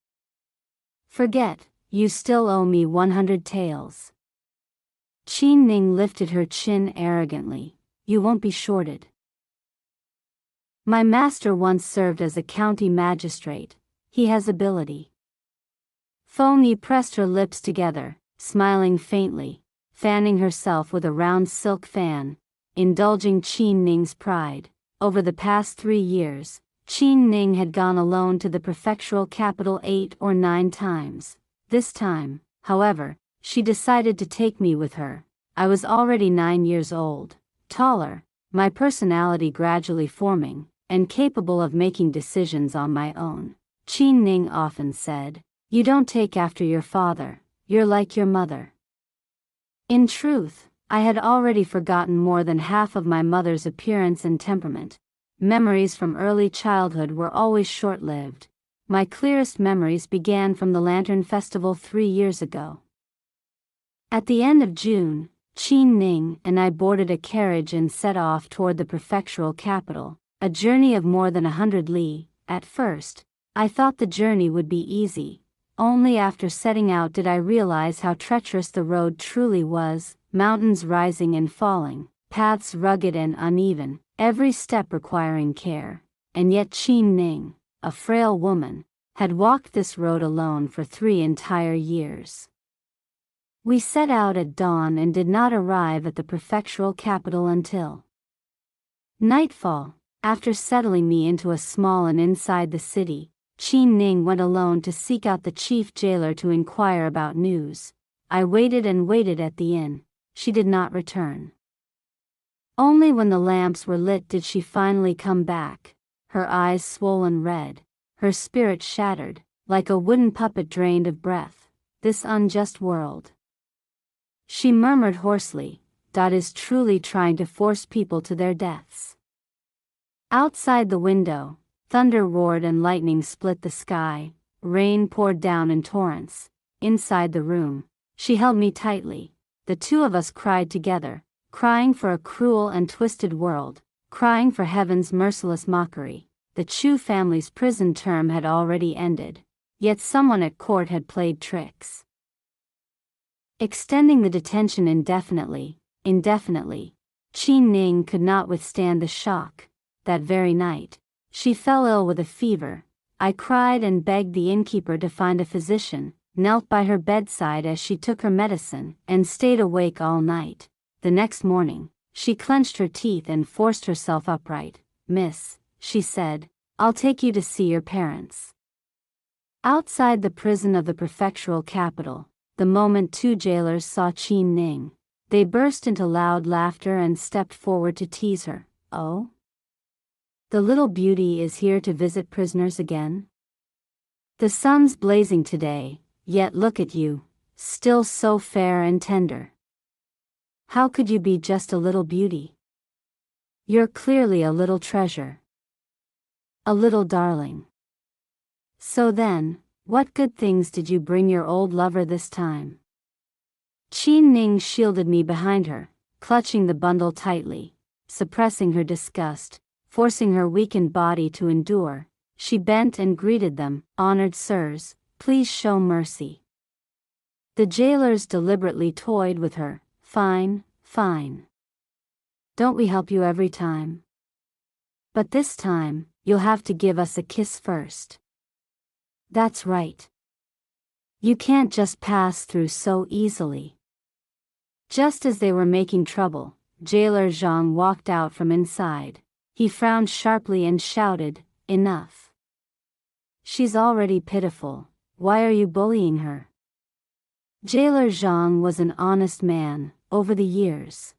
forget, you still owe me 100 taels." Qin Ning lifted her chin arrogantly. "You won't be shorted. My master once served as a county magistrate. He has ability." Feng Yi pressed her lips together, smiling faintly, fanning herself with a round silk fan, indulging Qin Ning's pride. Over the past 3 years, Qin Ning had gone alone to the prefectural capital 8 or 9 times. This time, however, she decided to take me with her. I was already 9 years old, taller, my personality gradually forming, and capable of making decisions on my own. Qin Ning often said, "You don't take after your father, you're like your mother." In truth, I had already forgotten more than half of my mother's appearance and temperament. Memories from early childhood were always short-lived. My clearest memories began from the Lantern Festival 3 years ago. At the end of June, Qin Ning and I boarded a carriage and set off toward the prefectural capital, a journey of more than 100 li. At first, I thought the journey would be easy. Only after setting out did I realize how treacherous the road truly was, mountains rising and falling, paths rugged and uneven, every step requiring care. And yet Qin Ning, a frail woman, had walked this road alone for 3 entire years. We set out at dawn and did not arrive at the prefectural capital until nightfall. After settling me into a small inn inside the city, Qin Ning went alone to seek out the chief jailer to inquire about news. I waited and waited at the inn. She did not return. Only when the lamps were lit did she finally come back, her eyes swollen red, her spirit shattered, like a wooden puppet drained of breath. This unjust world. She murmured hoarsely, "God is truly trying to force people to their deaths." Outside the window, thunder roared and lightning split the sky, rain poured down in torrents. Inside the room, she held me tightly. The two of us cried together, crying for a cruel and twisted world, crying for heaven's merciless mockery. The Chu family's prison term had already ended, yet someone at court had played tricks, extending the detention indefinitely. Qin Ning could not withstand the shock. That very night, she fell ill with a fever. I cried and begged the innkeeper to find a physician, knelt by her bedside as she took her medicine, and stayed awake all night. The next morning, she clenched her teeth and forced herself upright. "Miss," she said, "I'll take you to see your parents." Outside the prison of the prefectural capital, the moment 2 jailers saw Qin Ning, they burst into loud laughter and stepped forward to tease her. "Oh? The little beauty is here to visit prisoners again? The sun's blazing today, yet look at you, still so fair and tender. How could you be just a little beauty? You're clearly a little treasure. A little darling. So then, what good things did you bring your old lover this time?" Qin Ning shielded me behind her, clutching the bundle tightly, suppressing her disgust, forcing her weakened body to endure. She bent and greeted them. "Honored sirs, please show mercy." The jailers deliberately toyed with her. "Fine, fine. Don't we help you every time? But this time, you'll have to give us a kiss first." "That's right. You can't just pass through so easily." Just as they were making trouble, Jailer Zhang walked out from inside. He frowned sharply and shouted, "Enough. She's already pitiful, why are you bullying her?" Jailer Zhang was an honest man. Over the years,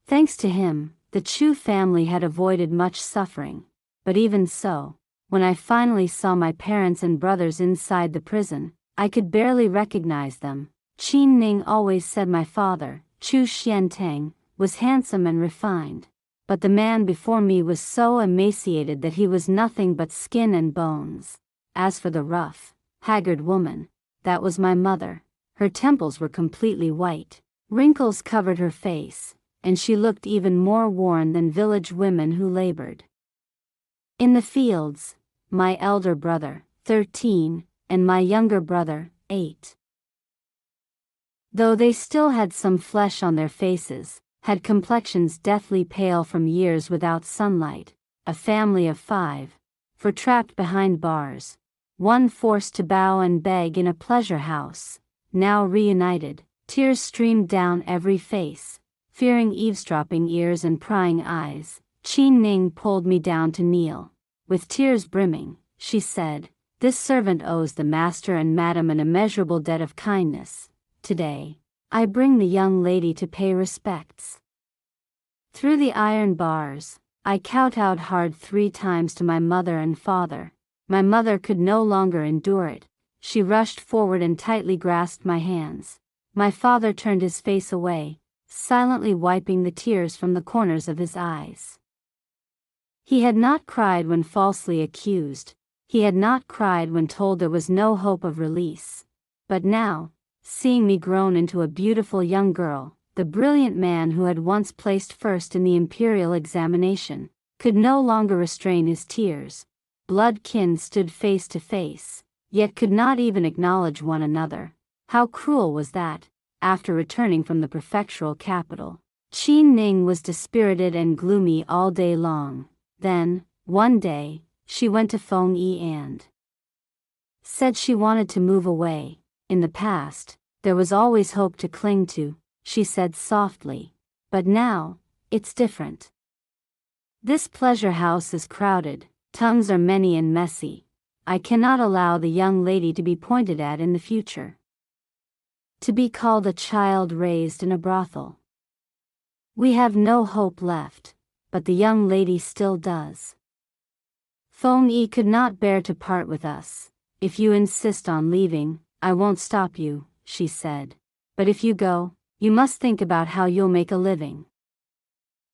thanks to him, the Chu family had avoided much suffering. But even so, when I finally saw my parents and brothers inside the prison, I could barely recognize them. Qin Ning always said my father, Chu Xianteng, was handsome and refined. But the man before me was so emaciated that he was nothing but skin and bones. As for the rough, haggard woman, that was my mother. Her temples were completely white. Wrinkles covered her face, and she looked even more worn than village women who labored in the fields. My elder brother, 13, and my younger brother, 8. Though they still had some flesh on their faces, had complexions deathly pale from years without sunlight, a family of 5, for trapped behind bars, one forced to bow and beg in a pleasure house, now reunited, tears streamed down every face, fearing eavesdropping ears and prying eyes. Qin Ning pulled me down to kneel. With tears brimming, she said, "This servant owes the master and madam an immeasurable debt of kindness. Today, I bring the young lady to pay respects." Through the iron bars, I kowtowed hard 3 times to my mother and father. My mother could no longer endure it. She rushed forward and tightly grasped my hands. My father turned his face away, silently wiping the tears from the corners of his eyes. He had not cried when falsely accused. He had not cried when told there was no hope of release. But now, seeing me grown into a beautiful young girl, the brilliant man who had once placed first in the imperial examination, could no longer restrain his tears. Blood kin stood face to face, yet could not even acknowledge one another. How cruel was that! After returning from the prefectural capital, Qin Ning was dispirited and gloomy all day long. Then, one day, she went to Feng Yi and said she wanted to move away. In the past, there was always hope to cling to, she said softly. But now, it's different. This pleasure house is crowded, tongues are many and messy. I cannot allow the young lady to be pointed at in the future. To be called a child raised in a brothel. We have no hope left, but the young lady still does. Feng Yi could not bear to part with us. "If you insist on leaving, I won't stop you," she said. "But if you go, you must think about how you'll make a living."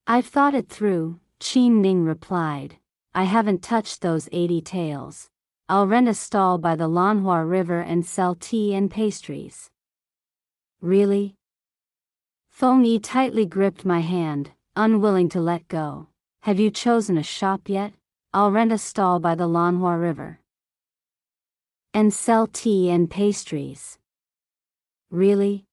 "I've thought it through," Qin Ning replied. "I haven't touched those 80 taels. I'll rent a stall by the Lanhua River and sell tea and pastries." "Really?" Feng Yi tightly gripped my hand, unwilling to let go. "Have you chosen a shop yet? I'll rent a stall by the Lanhua River and sell tea and pastries." "Really?"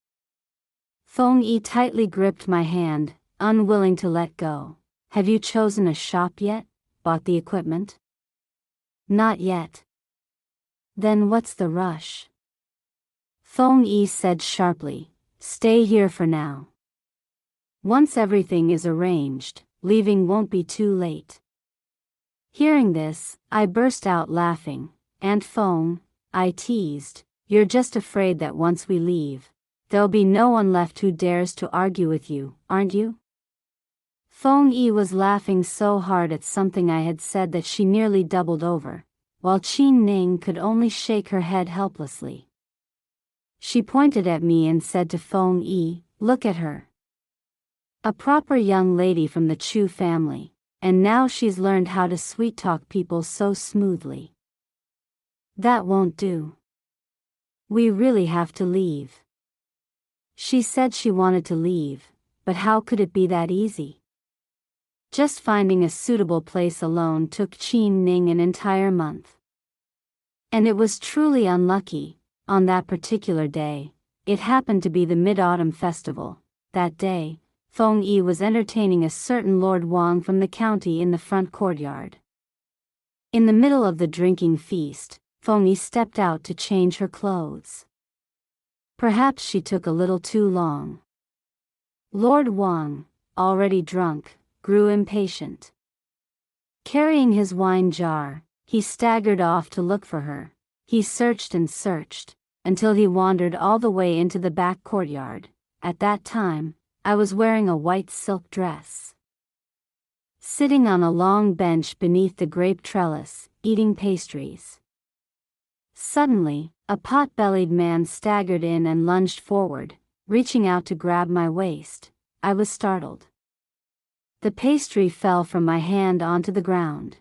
Feng Yi tightly gripped my hand, unwilling to let go. "Have you chosen a shop yet? Bought the equipment?" "Not yet." "Then what's the rush?" Feng Yi said sharply. "Stay here for now. Once everything is arranged, leaving won't be too late." Hearing this, I burst out laughing. "Aunt Feng," I teased, "you're just afraid that once we leave, there'll be no one left who dares to argue with you, aren't you?" Feng Yi was laughing so hard at something I had said that she nearly doubled over, while Qin Ning could only shake her head helplessly. She pointed at me and said to Feng Yi, "Look at her. A proper young lady from the Chu family, and now she's learned how to sweet-talk people so smoothly. That won't do. We really have to leave." She said she wanted to leave, but how could it be that easy? Just finding a suitable place alone took Qin Ning an entire month. And it was truly unlucky. On that particular day, it happened to be the Mid-Autumn Festival. That day, Feng Yi was entertaining a certain Lord Wang from the county in the front courtyard. In the middle of the drinking feast, Feng Yi stepped out to change her clothes. Perhaps she took a little too long. Lord Wang, already drunk, grew impatient. Carrying his wine jar, he staggered off to look for her. He searched and searched, until he wandered all the way into the back courtyard. At that time, I was wearing a white silk dress, sitting on a long bench beneath the grape trellis, eating pastries. Suddenly, a pot-bellied man staggered in and lunged forward, reaching out to grab my waist. I was startled. The pastry fell from my hand onto the ground.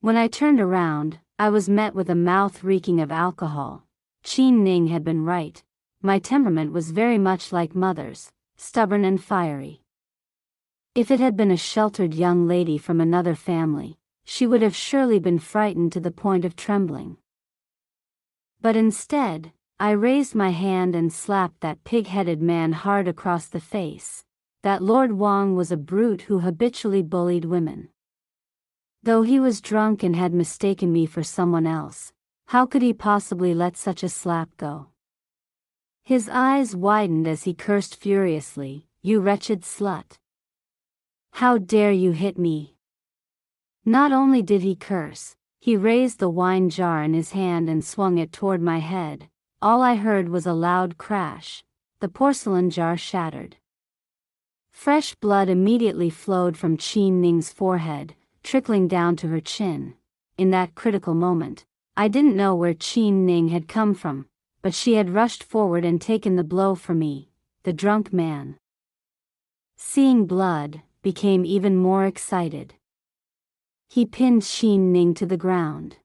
When I turned around, I was met with a mouth reeking of alcohol. Qin Ning had been right. My temperament was very much like mother's, stubborn and fiery. If it had been a sheltered young lady from another family, she would have surely been frightened to the point of trembling. But instead, I raised my hand and slapped that pig-headed man hard across the face. That Lord Wang was a brute who habitually bullied women. Though he was drunk and had mistaken me for someone else, how could he possibly let such a slap go? His eyes widened as he cursed furiously, "You wretched slut! How dare you hit me? Not only did he curse, he raised the wine jar in his hand and swung it toward my head. All I heard was a loud crash. The porcelain jar shattered. Fresh blood immediately flowed from Qin Ning's forehead, trickling down to her chin. In that critical moment, I didn't know where Qin Ning had come from, but she had rushed forward and taken the blow for me. The drunk man, seeing blood, became even more excited. He pinned Qin Ning to the ground.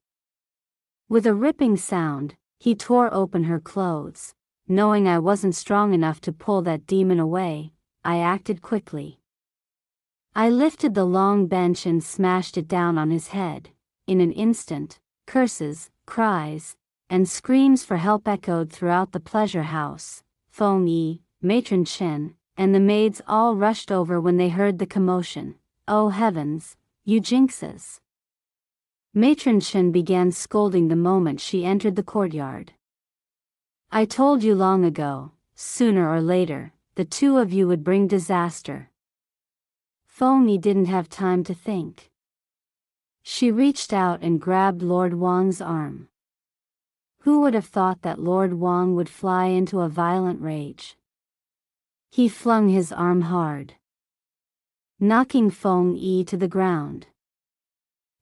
With a ripping sound, he tore open her clothes. Knowing I wasn't strong enough to pull that demon away, I acted quickly. I lifted the long bench and smashed it down on his head. In an instant, curses, cries, and screams for help echoed throughout the pleasure house. Feng Yi, Matron Chen, and the maids all rushed over when they heard the commotion. Oh heavens, you jinxes! Matron Chen began scolding the moment she entered the courtyard. I told you long ago, sooner or later, the two of you would bring disaster. Feng Yi didn't have time to think. She reached out and grabbed Lord Wang's arm. Who would have thought that Lord Wang would fly into a violent rage? He flung his arm hard, knocking Feng Yi to the ground.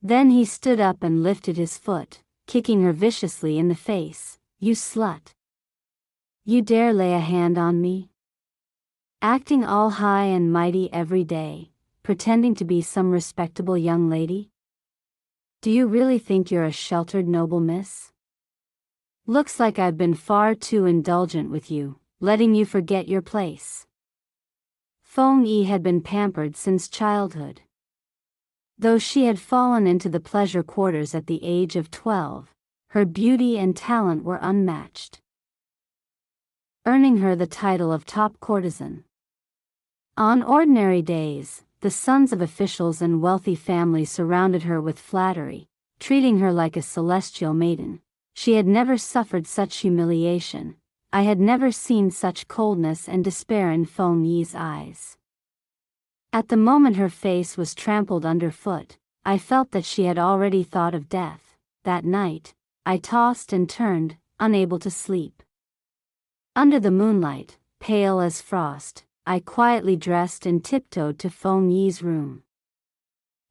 Then he stood up and lifted his foot, kicking her viciously in the face. You slut! You dare lay a hand on me? Acting all high and mighty every day, pretending to be some respectable young lady? Do you really think you're a sheltered noble miss? Looks like I've been far too indulgent with you, letting you forget your place. Feng Yi had been pampered since childhood. Though she had fallen into the pleasure quarters at the age of 12, her beauty and talent were unmatched, earning her the title of top courtesan. On ordinary days, the sons of officials and wealthy families surrounded her with flattery, treating her like a celestial maiden. She had never suffered such humiliation. I had never seen such coldness and despair in Feng Yi's eyes. At the moment her face was trampled underfoot, I felt that she had already thought of death. That night, I tossed and turned, unable to sleep. Under the moonlight, pale as frost, I quietly dressed and tiptoed to Feng Yi's room.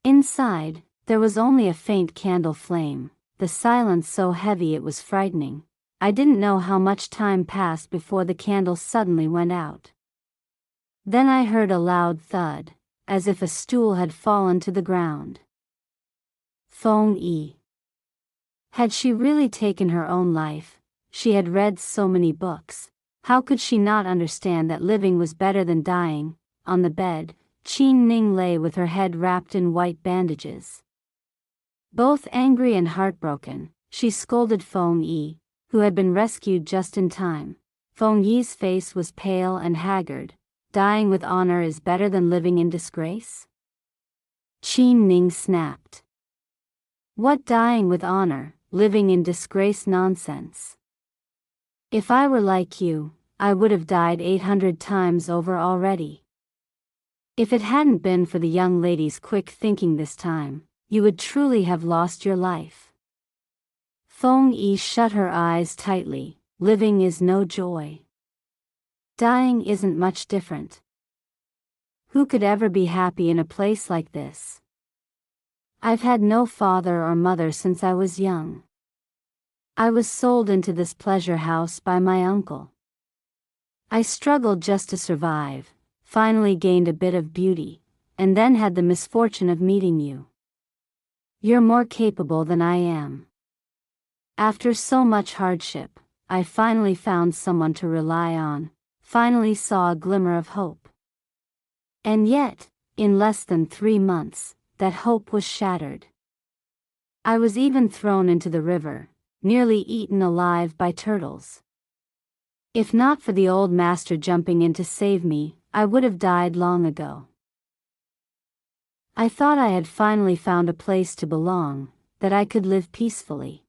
Inside, there was only a faint candle flame, the silence so heavy it was frightening. I didn't know how much time passed before the candle suddenly went out. Then I heard a loud thud, as if a stool had fallen to the ground. Feng Yi. Had she really taken her own life? She had read so many books. How could she not understand that living was better than dying? On the bed, Qin Ning lay with her head wrapped in white bandages. Both angry and heartbroken, she scolded Feng Yi, who had been rescued just in time. Feng Yi's face was pale and haggard. Dying with honor is better than living in disgrace? Qin Ning snapped. What dying with honor, living in disgrace nonsense? If I were like you, I would have died 800 times over already. If it hadn't been for the young lady's quick thinking this time, you would truly have lost your life. Feng Yi shut her eyes tightly. Living is no joy. Dying isn't much different. Who could ever be happy in a place like this? I've had no father or mother since I was young. I was sold into this pleasure house by my uncle. I struggled just to survive, finally gained a bit of beauty, and then had the misfortune of meeting you. You're more capable than I am. After so much hardship, I finally found someone to rely on, finally saw a glimmer of hope. And yet, in less than 3 months, that hope was shattered. I was even thrown into the river, nearly eaten alive by turtles. If not for the old master jumping in to save me, I would have died long ago. I thought I had finally found a place to belong, that I could live peacefully.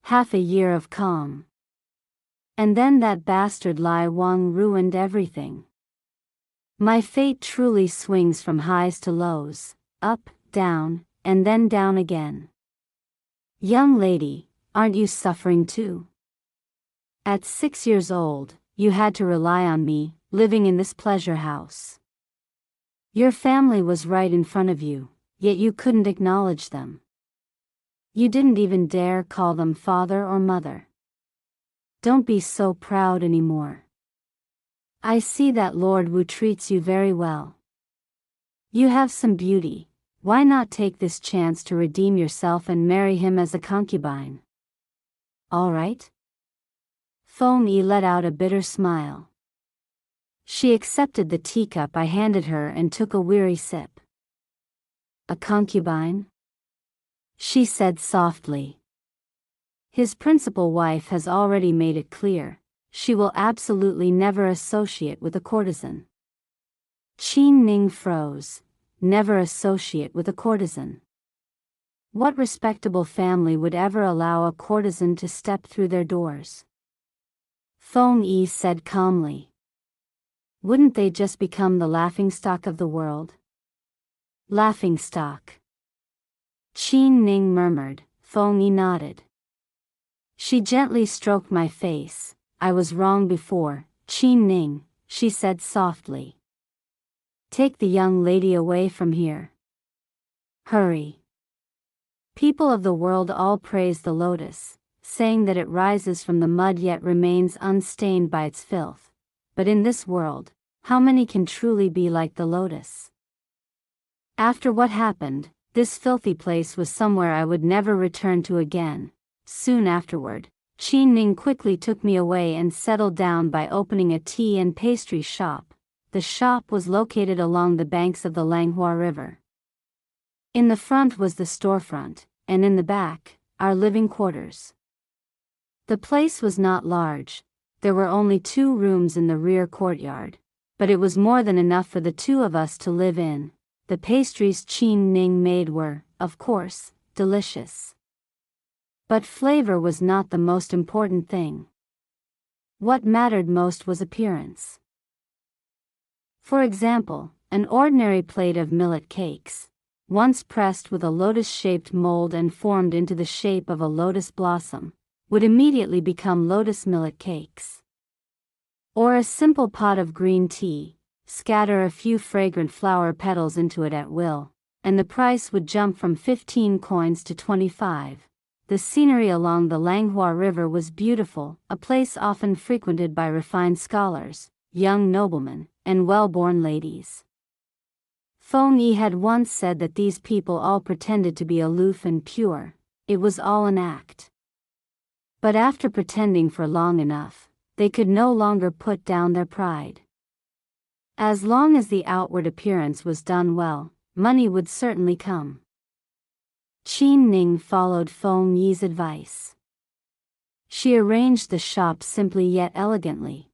Half a year of calm. And then that bastard Lai Wang ruined everything. My fate truly swings from highs to lows, up, down, and then down again. Young lady, aren't you suffering too? At 6 years old, you had to rely on me, living in this pleasure house. Your family was right in front of you, yet you couldn't acknowledge them. You didn't even dare call them father or mother. Don't be so proud anymore. I see that Lord Wu treats you very well. You have some beauty, why not take this chance to redeem yourself and marry him as a concubine? All right? Feng Yi let out a bitter smile. She accepted the teacup I handed her and took a weary sip. A concubine? She said softly. His principal wife has already made it clear, she will absolutely never associate with a courtesan. Qin Ning froze. Never associate with a courtesan. What respectable family would ever allow a courtesan to step through their doors? Feng Yi said calmly. Wouldn't they just become the laughingstock of the world? Laughingstock. Qin Ning murmured. Feng Yi nodded. She gently stroked my face. I was wrong before, Qin Ning, she said softly. Take the young lady away from here. Hurry. People of the world all praise the lotus, saying that it rises from the mud yet remains unstained by its filth. But in this world, how many can truly be like the lotus? After what happened, this filthy place was somewhere I would never return to again. Soon afterward, Qin Ning quickly took me away and settled down by opening a tea and pastry shop. The shop was located along the banks of the Langhua River. In the front was the storefront, and in the back, our living quarters. The place was not large, there were only 2 rooms in the rear courtyard, but it was more than enough for the 2 of us to live in. The pastries Qin Ning made were, of course, delicious. But flavor was not the most important thing. What mattered most was appearance. For example, an ordinary plate of millet cakes, once pressed with a lotus-shaped mold and formed into the shape of a lotus blossom, would immediately become lotus millet cakes. Or a simple pot of green tea, scatter a few fragrant flower petals into it at will, and the price would jump from 15 coins to 25. The scenery along the Langhua River was beautiful, a place often frequented by refined scholars, young noblemen, and well-born ladies. Feng Yi had once said that these people all pretended to be aloof and pure, it was all an act. But after pretending for long enough, they could no longer put down their pride. As long as the outward appearance was done well, money would certainly come. Qin Ning followed Feng Yi's advice. She arranged the shop simply yet elegantly.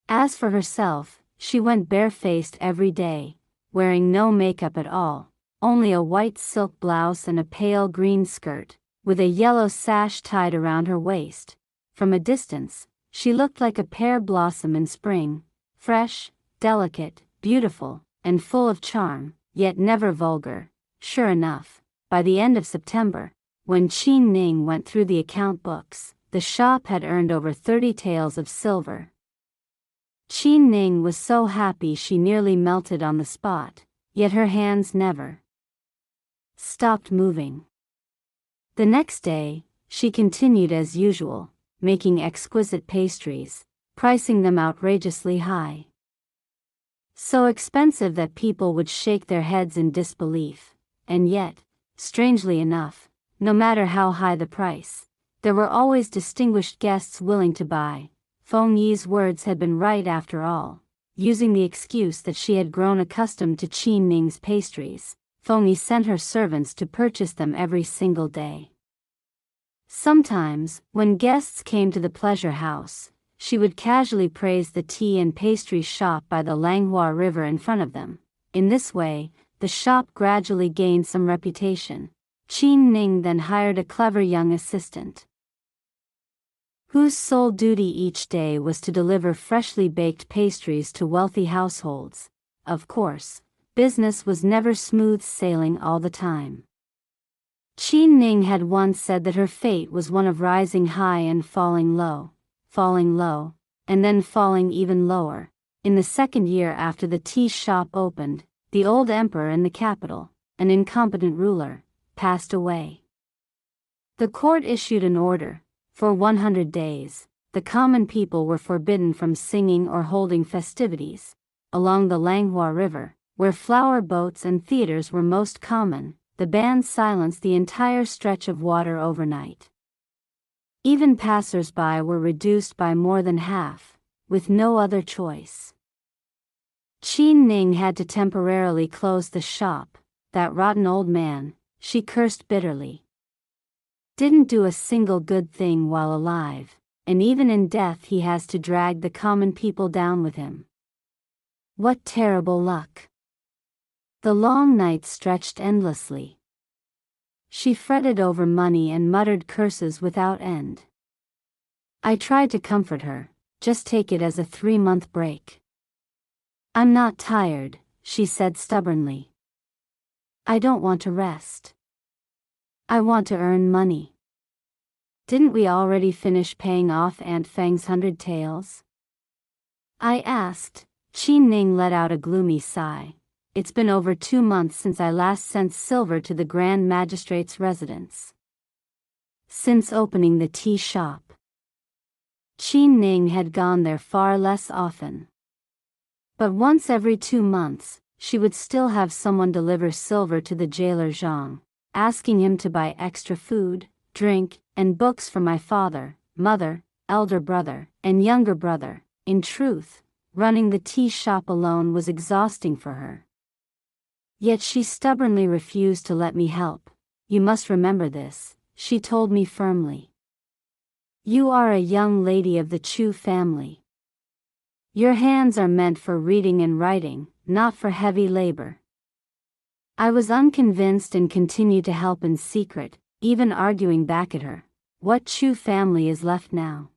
As for herself, she went barefaced every day, wearing no makeup at all, only a white silk blouse and a pale green skirt, with a yellow sash tied around her waist. From a distance, she looked like a pear blossom in spring, fresh, delicate, beautiful, and full of charm, yet never vulgar. Sure enough, by the end of September, when Qin Ning went through the account books, the shop had earned over 30 taels of silver. Qin Ning was so happy she nearly melted on the spot, yet her hands never stopped moving. The next day, she continued as usual, making exquisite pastries, pricing them outrageously high. So expensive that people would shake their heads in disbelief, and yet, strangely enough, no matter how high the price, there were always distinguished guests willing to buy. Feng Yi's words had been right after all. Using the excuse that she had grown accustomed to Qin Ning's pastries, Feng Yi sent her servants to purchase them every single day. Sometimes, when guests came to the pleasure house, she would casually praise the tea and pastry shop by the Langhua River in front of them. In this way, the shop gradually gained some reputation. Qin Ning then hired a clever young assistant, whose sole duty each day was to deliver freshly baked pastries to wealthy households. Of course, business was never smooth sailing all the time. Qin Ning had once said that her fate was one of rising high and falling low, and then falling even lower. In the second year after the tea shop opened, the old emperor in the capital, an incompetent ruler, passed away. The court issued an order. For 100 days, the common people were forbidden from singing or holding festivities. Along the Langhua River, where flower boats and theaters were most common, the ban silenced the entire stretch of water overnight. Even passers-by were reduced by more than half, with no other choice. Qin Ning had to temporarily close the shop. That rotten old man, she cursed bitterly. Didn't do a single good thing while alive, and even in death he has to drag the common people down with him. What terrible luck! The long night stretched endlessly. She fretted over money and muttered curses without end. I tried to comfort her, just take it as a 3-month break. I'm not tired, she said stubbornly. I don't want to rest. I want to earn money. Didn't we already finish paying off Aunt Fang's 100 taels? I asked. Qin Ning let out a gloomy sigh. It's been over 2 months since I last sent silver to the Grand Magistrate's residence. Since opening the tea shop. Qin Ning had gone there far less often. But once every 2 months, she would still have someone deliver silver to the jailer Zhang, asking him to buy extra food, drink, and books for my father, mother, elder brother, and younger brother. In truth, running the tea shop alone was exhausting for her. Yet she stubbornly refused to let me help. You must remember this, she told me firmly. You are a young lady of the Chu family. Your hands are meant for reading and writing, not for heavy labor. I was unconvinced and continued to help in secret, even arguing back at her. What Chu family is left now?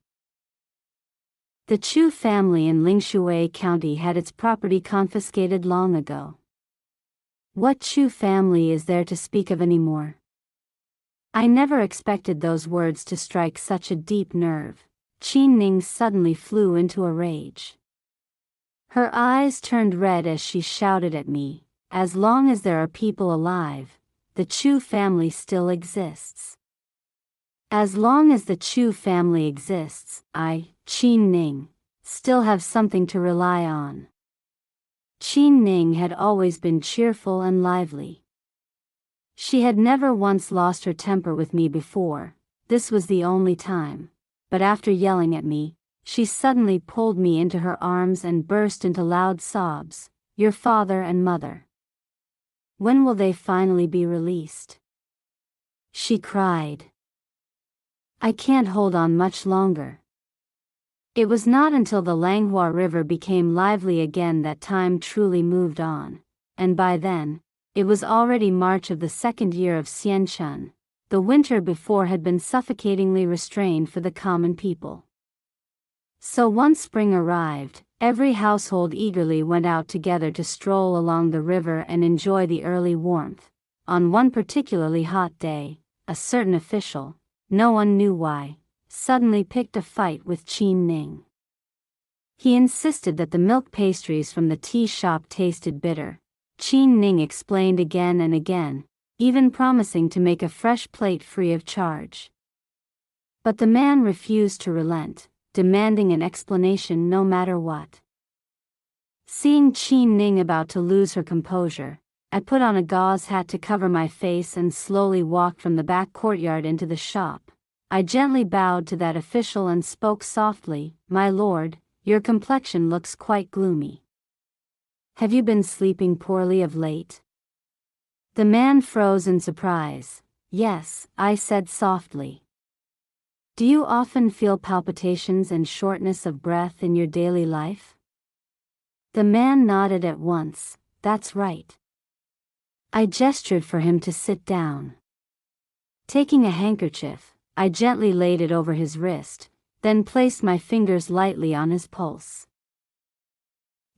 The Chu family in Lingshui County had its property confiscated long ago. What Chu family is there to speak of anymore? I never expected those words to strike such a deep nerve. Qin Ning suddenly flew into a rage. Her eyes turned red as she shouted at me, as long as there are people alive, the Chu family still exists. As long as the Chu family exists, I, Qin Ning, still have something to rely on. Qin Ning had always been cheerful and lively. She had never once lost her temper with me before, this was the only time. But after yelling at me, she suddenly pulled me into her arms and burst into loud sobs. Your father and mother. When will they finally be released? She cried. I can't hold on much longer. It was not until the Langhua River became lively again that time truly moved on, and by then, it was already March of the second year of Xianchun. The winter before had been suffocatingly restrained for the common people. So once spring arrived, every household eagerly went out together to stroll along the river and enjoy the early warmth. On one particularly hot day, a certain official, no one knew why, suddenly picked a fight with Qin Ning. He insisted that the milk pastries from the tea shop tasted bitter. Qin Ning explained again and again, even promising to make a fresh plate free of charge. But the man refused to relent, demanding an explanation no matter what. Seeing Qin Ning about to lose her composure, I put on a gauze hat to cover my face and slowly walked from the back courtyard into the shop. I gently bowed to that official and spoke softly, My lord, your complexion looks quite gloomy. Have you been sleeping poorly of late? The man froze in surprise. Yes, I said softly. Do you often feel palpitations and shortness of breath in your daily life? The man nodded at once. That's right. I gestured for him to sit down. Taking a handkerchief, I gently laid it over his wrist, then placed my fingers lightly on his pulse.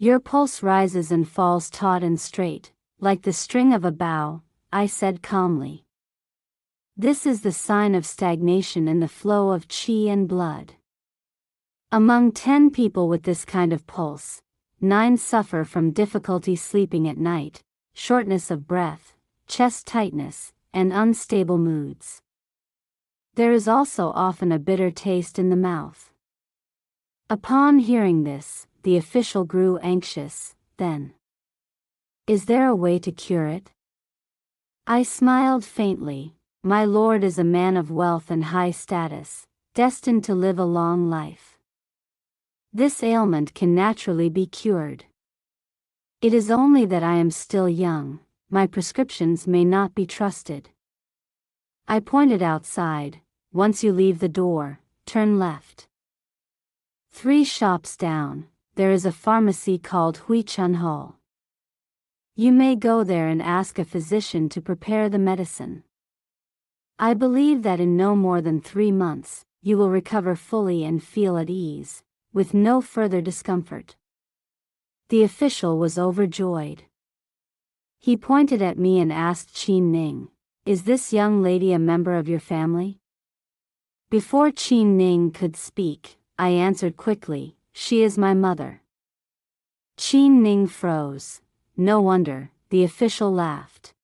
Your pulse rises and falls taut and straight, like the string of a bow, I said calmly. This is the sign of stagnation in the flow of qi and blood. Among 10 people with this kind of pulse, 9 suffer from difficulty sleeping at night, shortness of breath, chest tightness, and unstable moods. There is also often a bitter taste in the mouth. Upon hearing this, the official grew anxious. Then, is there a way to cure it? I smiled faintly. My lord is a man of wealth and high status, destined to live a long life. This ailment can naturally be cured. It is only that I am still young, my prescriptions may not be trusted. I pointed outside. Once you leave the door, turn left. 3 shops down, there is a pharmacy called Huichun Hall. You may go there and ask a physician to prepare the medicine. I believe that in no more than 3 months, you will recover fully and feel at ease, with no further discomfort. The official was overjoyed. He pointed at me and asked Qin Ning, "Is this young lady a member of your family?" Before Qin Ning could speak, I answered quickly, "She is my mother." Qin Ning froze. No wonder, the official laughed.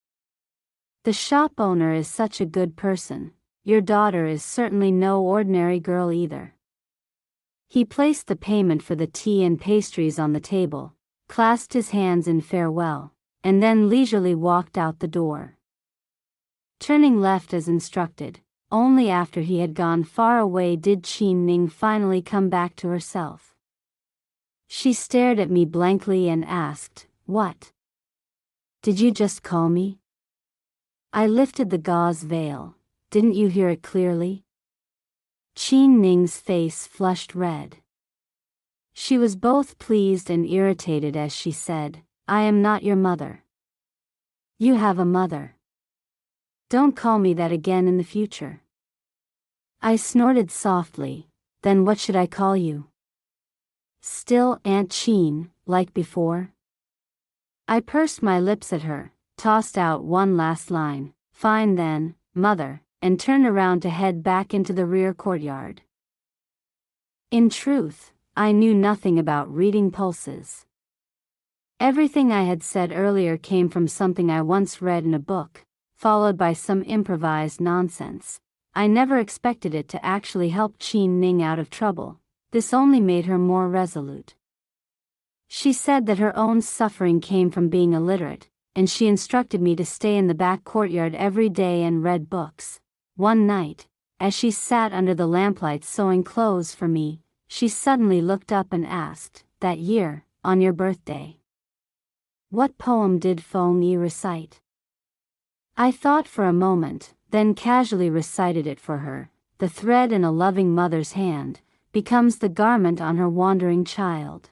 The shop owner is such a good person. Your daughter is certainly no ordinary girl either. He placed the payment for the tea and pastries on the table, clasped his hands in farewell, and then leisurely walked out the door. Turning left as instructed, only after he had gone far away did Qin Ning finally come back to herself. She stared at me blankly and asked, "What? Did you just call me?" I lifted the gauze veil. "Didn't you hear it clearly?" Qin Ning's face flushed red. She was both pleased and irritated as she said, "I am not your mother." "You have a mother. Don't call me that again in the future." I snorted softly. "Then what should I call you?" "Still Aunt Qin, like before?" I pursed my lips at her, tossed out one last line, "Fine then, mother," and turned around to head back into the rear courtyard. In truth, I knew nothing about reading pulses. Everything I had said earlier came from something I once read in a book, followed by some improvised nonsense. I never expected it to actually help Qin Ning out of trouble. This only made her more resolute. She said that her own suffering came from being illiterate, and she instructed me to stay in the back courtyard every day and read books. One night, as she sat under the lamplight sewing clothes for me, she suddenly looked up and asked, "That year, on your birthday, what poem did Feng Yi recite?" I thought for a moment, then casually recited it for her. "The thread in a loving mother's hand becomes the garment on her wandering child.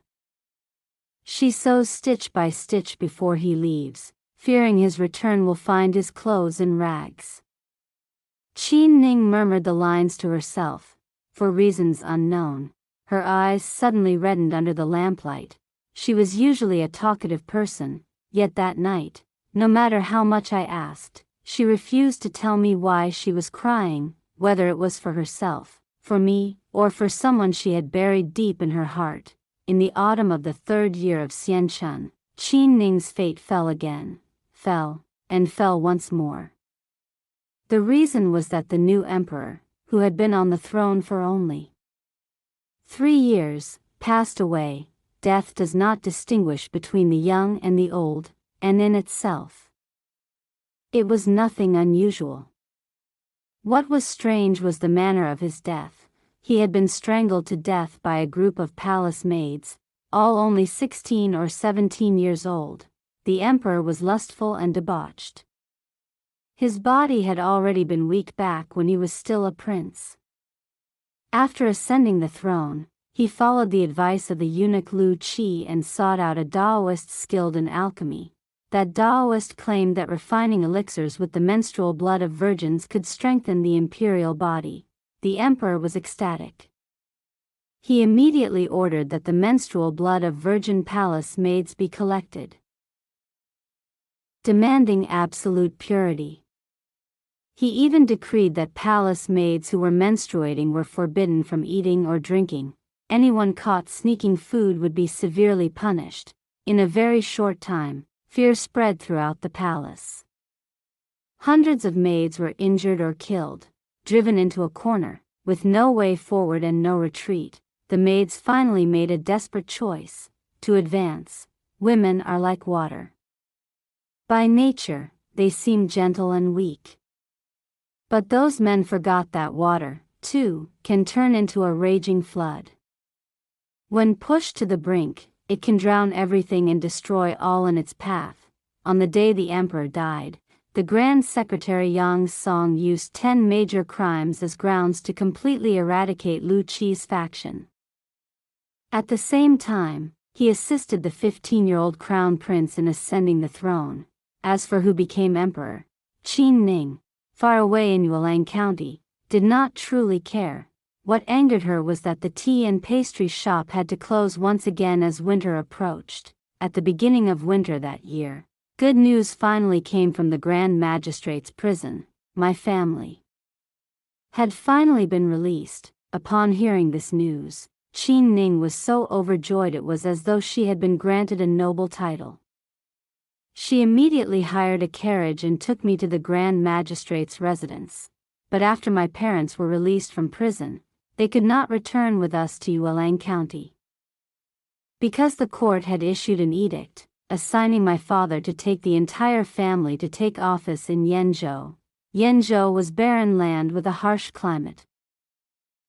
She sews stitch by stitch before he leaves, fearing his return will find his clothes in rags." Qin Ning murmured the lines to herself. For reasons unknown, her eyes suddenly reddened under the lamplight. She was usually a talkative person, yet that night, no matter how much I asked, she refused to tell me why she was crying, whether it was for herself, for me, or for someone she had buried deep in her heart. In the autumn of the 3rd year of Xianchun, Qin Ning's fate fell again, fell, and fell once more. The reason was that the new emperor, who had been on the throne for only 3 years, passed away. Death does not distinguish between the young and the old, and in itself, it was nothing unusual. What was strange was the manner of his death. He had been strangled to death by a group of palace maids, all only 16 or 17 years old. The emperor was lustful and debauched. His body had already been weak back when he was still a prince. After ascending the throne, he followed the advice of the eunuch Lu Qi and sought out a Taoist skilled in alchemy. That Taoist claimed that refining elixirs with the menstrual blood of virgins could strengthen the imperial body. The emperor was ecstatic. He immediately ordered that the menstrual blood of virgin palace maids be collected, demanding absolute purity. He even decreed that palace maids who were menstruating were forbidden from eating or drinking. Anyone caught sneaking food would be severely punished. In a very short time, fear spread throughout the palace. Hundreds of maids were injured or killed, driven into a corner, with no way forward and no retreat. The maids finally made a desperate choice: to advance. Women are like water. By nature, they seem gentle and weak. But those men forgot that water, too, can turn into a raging flood. When pushed to the brink, it can drown everything and destroy all in its path. On the day the emperor died, the Grand Secretary Yang Song used 10 major crimes as grounds to completely eradicate Lu Qi's faction. At the same time, he assisted the 15-year-old crown prince in ascending the throne. As for who became emperor, Qin Ning, far away in Yuelang County, did not truly care. What angered her was that the tea and pastry shop had to close once again as winter approached. At the beginning of winter that year, good news finally came from the Grand Magistrate's prison. My family had finally been released. Upon hearing this news, Qin Ning was so overjoyed it was as though she had been granted a noble title. She immediately hired a carriage and took me to the Grand Magistrate's residence. But after my parents were released from prison, they could not return with us to Yuelang County, because the court had issued an edict, assigning my father to take the entire family to take office in Yenzhou. Yenzhou was barren land with a harsh climate.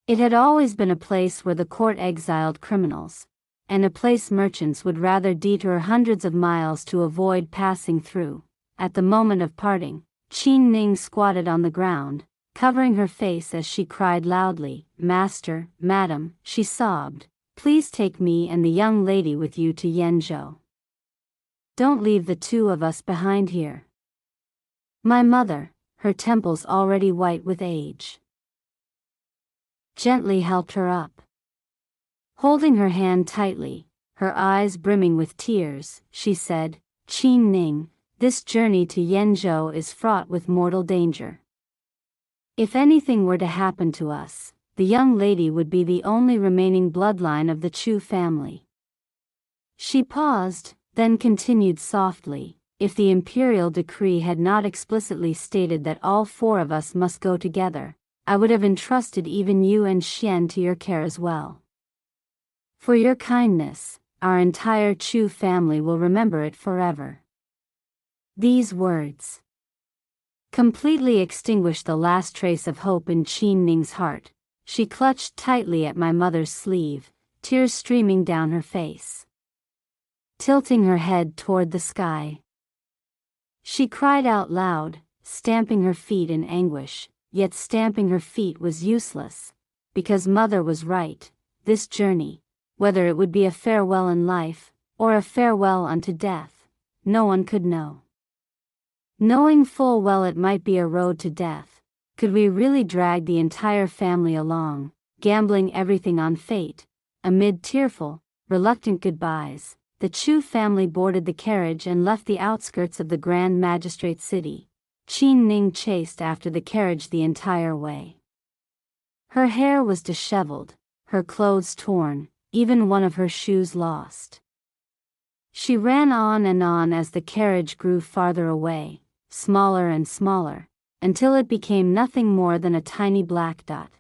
It had always been a place where the court exiled criminals, and a place merchants would rather detour hundreds of miles to avoid passing through. At the moment of parting, Qin Ning squatted on the ground, covering her face as she cried loudly, "Master, madam," she sobbed, "please take me and the young lady with you to Yenzhou. Don't leave the two of us behind here." My mother, her temples already white with age, gently helped her up. Holding her hand tightly, her eyes brimming with tears, she said, "Qin Ning, this journey to Yenzhou is fraught with mortal danger. If anything were to happen to us, the young lady would be the only remaining bloodline of the Chu family." She paused, then continued softly, "If the imperial decree had not explicitly stated that all 4 of us must go together, I would have entrusted even you and Xian to your care as well. For your kindness, our entire Chu family will remember it forever." These words completely extinguished the last trace of hope in Qin Ning's heart. She clutched tightly at my mother's sleeve, tears streaming down her face. Tilting her head toward the sky, she cried out loud, stamping her feet in anguish. Yet stamping her feet was useless, because mother was right. This journey, whether it would be a farewell in life, or a farewell unto death, no one could know. Knowing full well it might be a road to death, could we really drag the entire family along, gambling everything on fate? Amid tearful, reluctant goodbyes, the Chu family boarded the carriage and left the outskirts of the Grand Magistrate city. Qin Ning chased after the carriage the entire way. Her hair was disheveled, her clothes torn, even one of her shoes lost. She ran on and on as the carriage grew farther away, smaller and smaller, until it became nothing more than a tiny black dot.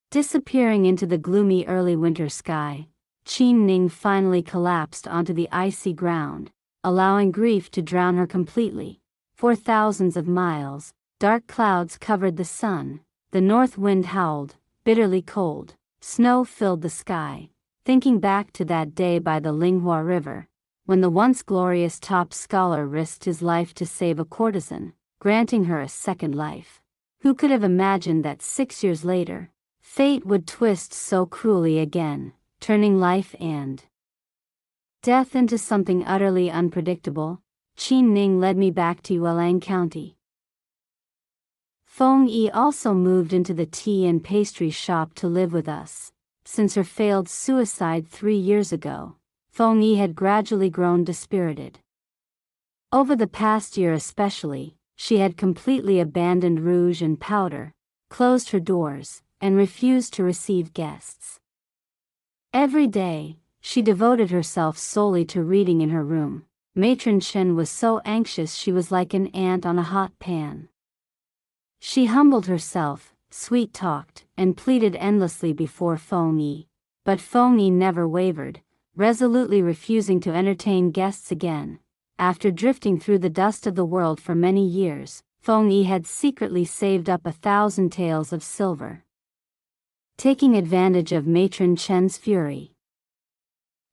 Disappearing into the gloomy early winter sky, Qin Ning finally collapsed onto the icy ground, allowing grief to drown her completely. For thousands of miles, dark clouds covered the sun, the north wind howled, bitterly cold, snow filled the sky. Thinking back to that day by the Linghua River, when the once glorious top scholar risked his life to save a courtesan, granting her a second life, who could have imagined that 6 years later, fate would twist so cruelly again, turning life and death into something utterly unpredictable? Qin Ning led me back to Yuelang County. Feng Yi also moved into the tea and pastry shop to live with us. Since her failed suicide 3 years ago, Feng Yi had gradually grown dispirited. Over the past year especially, she had completely abandoned rouge and powder, closed her doors, and refused to receive guests. Every day, she devoted herself solely to reading in her room. Matron Chen was so anxious she was like an ant on a hot pan. She humbled herself, sweet-talked, and pleaded endlessly before Feng Yi, but Feng Yi never wavered, resolutely refusing to entertain guests again. After drifting through the dust of the world for many years, Feng Yi had secretly saved up 1,000 taels of silver. Taking advantage of Matron Chen's fury,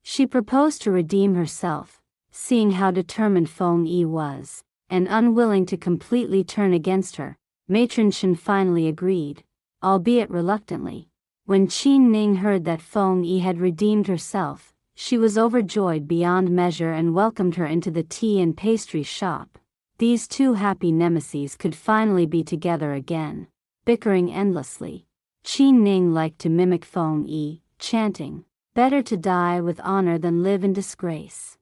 she proposed to redeem herself. Seeing how determined Feng Yi was, and unwilling to completely turn against her, Matron Chen finally agreed, albeit reluctantly. When Qin Ning heard that Feng Yi had redeemed herself, she was overjoyed beyond measure and welcomed her into the tea and pastry shop. These two happy nemeses could finally be together again, bickering endlessly. Qin Ning liked to mimic Feng Yi, chanting, "Better to die with honor than live in disgrace."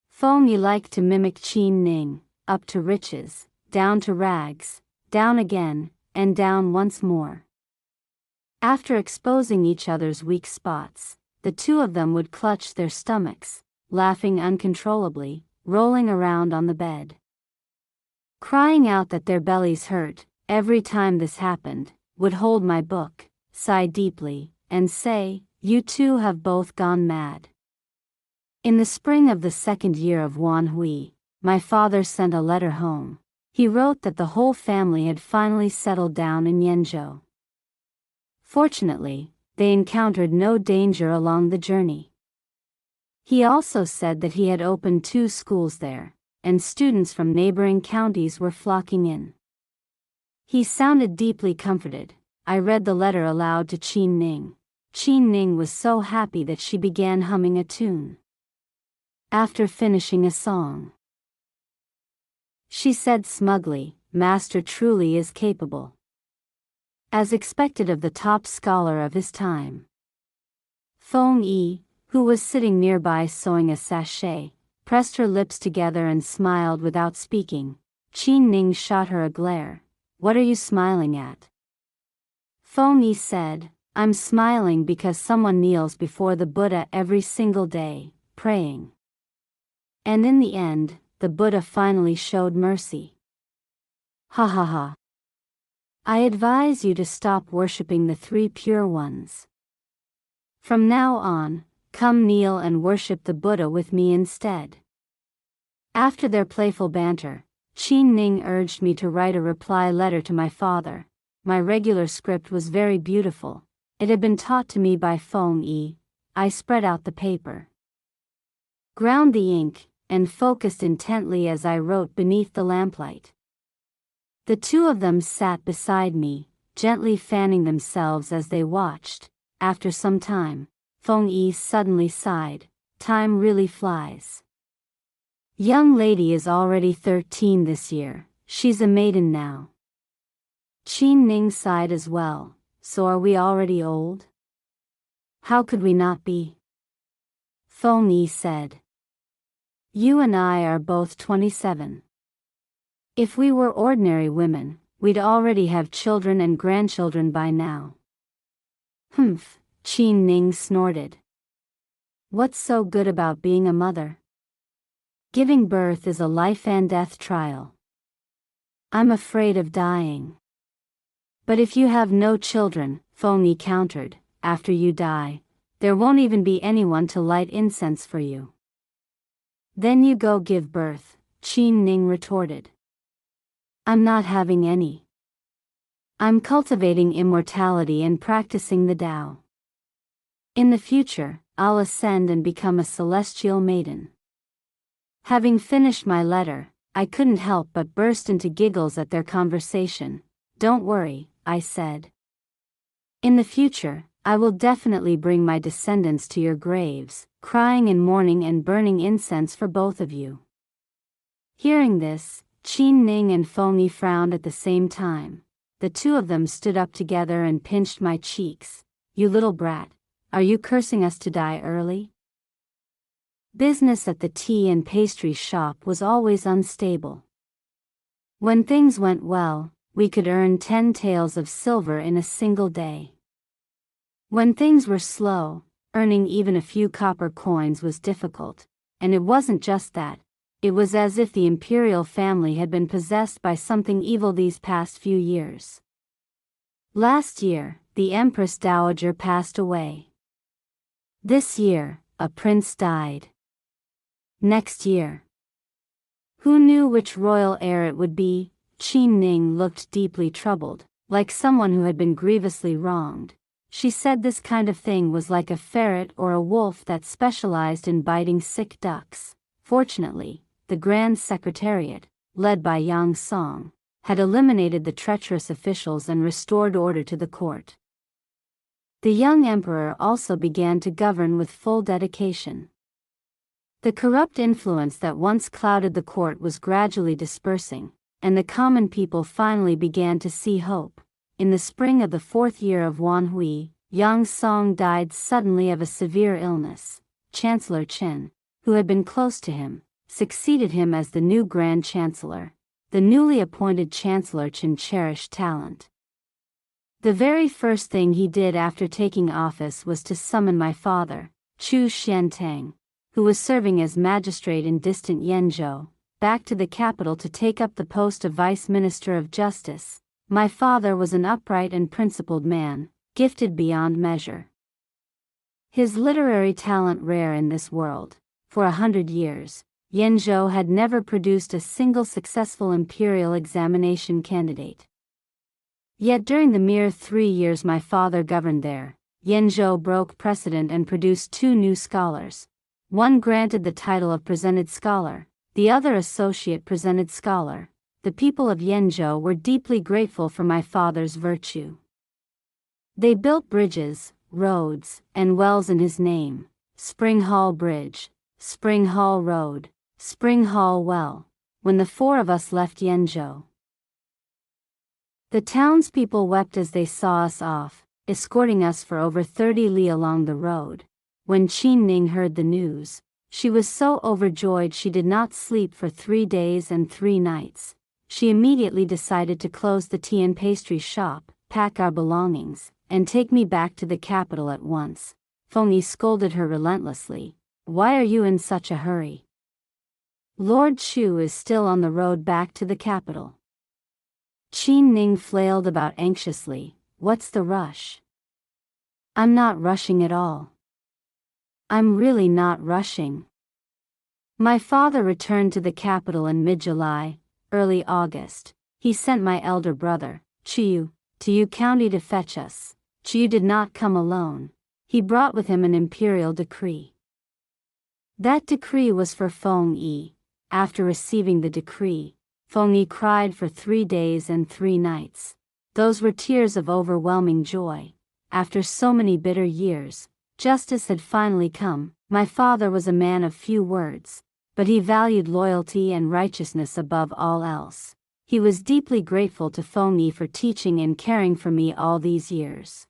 Feng Yi liked to mimic Qin Ning, up to riches, down to rags, down again, and down once more. After exposing each other's weak spots, the two of them would clutch their stomachs, laughing uncontrollably, rolling around on the bed, crying out that their bellies hurt. Every time this happened, would hold my book, sigh deeply, and say, "You two have both gone mad." In the spring of the second year of Wan Hui, my father sent a letter home. He wrote that the whole family had finally settled down in Yenzhou. Fortunately, they encountered no danger along the journey. He also said that he had opened 2 schools there, and students from neighboring counties were flocking in. He sounded deeply comforted. I read the letter aloud to Qin Ning. Qin Ning was so happy that she began humming a tune. After finishing a song, she said smugly, "Master truly is capable." As expected of the top scholar of his time. Feng Yi, who was sitting nearby sewing a sachet, pressed her lips together and smiled without speaking. Qin Ning shot her a glare. "What are you smiling at?" Feng Yi said, "I'm smiling because someone kneels before the Buddha every single day, praying. And in the end, the Buddha finally showed mercy." Ha ha ha. I advise you to stop worshipping the 3 pure ones. From now on, come kneel and worship the Buddha with me instead. After their playful banter, Qin Ning urged me to write a reply letter to my father. My regular script was very beautiful. It had been taught to me by Feng Yi. I spread out the paper, ground the ink, and focused intently as I wrote beneath the lamplight. The two of them sat beside me, gently fanning themselves as they watched. After some time, Feng Yi suddenly sighed, "Time really flies. Young lady is already 13 this year, she's a maiden now." Qin Ning sighed as well, "So are we already old?" "How could we not be?" Feng Yi said. "You and I are both 27. If we were ordinary women, we'd already have children and grandchildren by now." "Humph," Qin Ning snorted. "What's so good about being a mother? Giving birth is a life and death trial. I'm afraid of dying." "But if you have no children," Feng Yi countered, "after you die, there won't even be anyone to light incense for you." "Then you go give birth," Qin Ning retorted. "I'm not having any. I'm cultivating immortality and practicing the Tao. In the future, I'll ascend and become a celestial maiden." Having finished my letter, I couldn't help but burst into giggles at their conversation. "Don't worry," I said. "In the future, I will definitely bring my descendants to your graves, crying in mourning and burning incense for both of you." Hearing this, Qin Ning and Feng Yi frowned at the same time. The two of them stood up together and pinched my cheeks. "You little brat, are you cursing us to die early?" Business at the tea and pastry shop was always unstable. When things went well, we could earn 10 taels of silver in a single day. When things were slow, earning even a few copper coins was difficult, and it wasn't just that, it was as if the imperial family had been possessed by something evil these past few years. Last year, the Empress Dowager passed away. This year, a prince died. Next year, who knew which royal heir it would be? Qin Ning looked deeply troubled, like someone who had been grievously wronged. She said this kind of thing was like a ferret or a wolf that specialized in biting sick ducks. Fortunately, the Grand Secretariat, led by Yang Song, had eliminated the treacherous officials and restored order to the court. The young emperor also began to govern with full dedication. The corrupt influence that once clouded the court was gradually dispersing, and the common people finally began to see hope. In the spring of the 4th year of Wan Hui, Yang Song died suddenly of a severe illness. Chancellor Chen, who had been close to him, succeeded him as the new Grand Chancellor. The newly appointed Chancellor Chen cherished talent. The very first thing he did after taking office was to summon my father, Chu Xiantang, who was serving as magistrate in distant Yenzhou, back to the capital to take up the post of Vice Minister of Justice. My father was an upright and principled man, gifted beyond measure. His literary talent rare in this world. For 100 years, Yenzhou had never produced a single successful imperial examination candidate. Yet during the mere 3 years my father governed there, Yenzhou broke precedent and produced 2 new scholars. One granted the title of presented scholar, the other associate presented scholar. The people of Yenzhou were deeply grateful for my father's virtue. They built bridges, roads, and wells in his name: Spring Hall Bridge, Spring Hall Road, Spring Hall Well. When the 4 of us left Yenzhou, the townspeople wept as they saw us off, escorting us for over 30 li along the road. When Qin Ning heard the news, she was so overjoyed she did not sleep for 3 days and 3 nights. She immediately decided to close the tea and pastry shop, pack our belongings, and take me back to the capital at once. Feng Yi scolded her relentlessly. "Why are you in such a hurry? Lord Chu is still on the road back to the capital." Qin Ning flailed about anxiously. "What's the rush?" "I'm not rushing at all. I'm really not rushing." My father returned to the capital in mid-July, early August. He sent my elder brother, Chiyu, to Yu County to fetch us. Chiyu did not come alone. He brought with him an imperial decree. That decree was for Feng Yi. After receiving the decree, Feng Yi cried for 3 days and 3 nights. Those were tears of overwhelming joy. After so many bitter years, justice had finally come. My father was a man of few words, but he valued loyalty and righteousness above all else. He was deeply grateful to Feng Yi for teaching and caring for me all these years.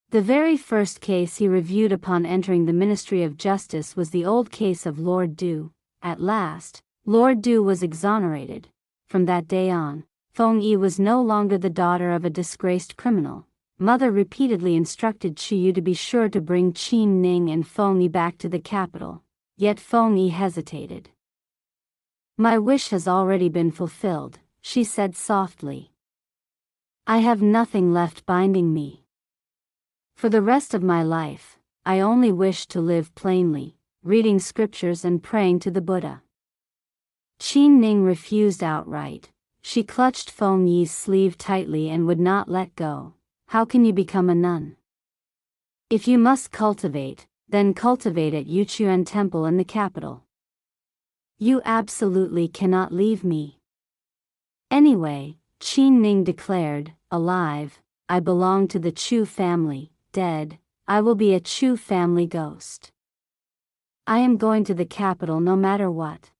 The very first case he reviewed upon entering the Ministry of Justice was the old case of Lord Du. At last, Lord Du was exonerated. From that day on, Feng Yi was no longer the daughter of a disgraced criminal. Mother repeatedly instructed Chiyu to be sure to bring Qin Ning and Feng Yi back to the capital, yet Feng Yi hesitated. "My wish has already been fulfilled," she said softly. "I have nothing left binding me. For the rest of my life, I only wish to live plainly, reading scriptures and praying to the Buddha." Qin Ning refused outright. She clutched Feng Yi's sleeve tightly and would not let go. "How can you become a nun? If you must cultivate, then cultivate at Yuchuan Temple in the capital. You absolutely cannot leave me." "Anyway," Qin Ning declared, "alive, I belong to the Chu family. Dead, I will be a Chu family ghost. I am going to the capital no matter what."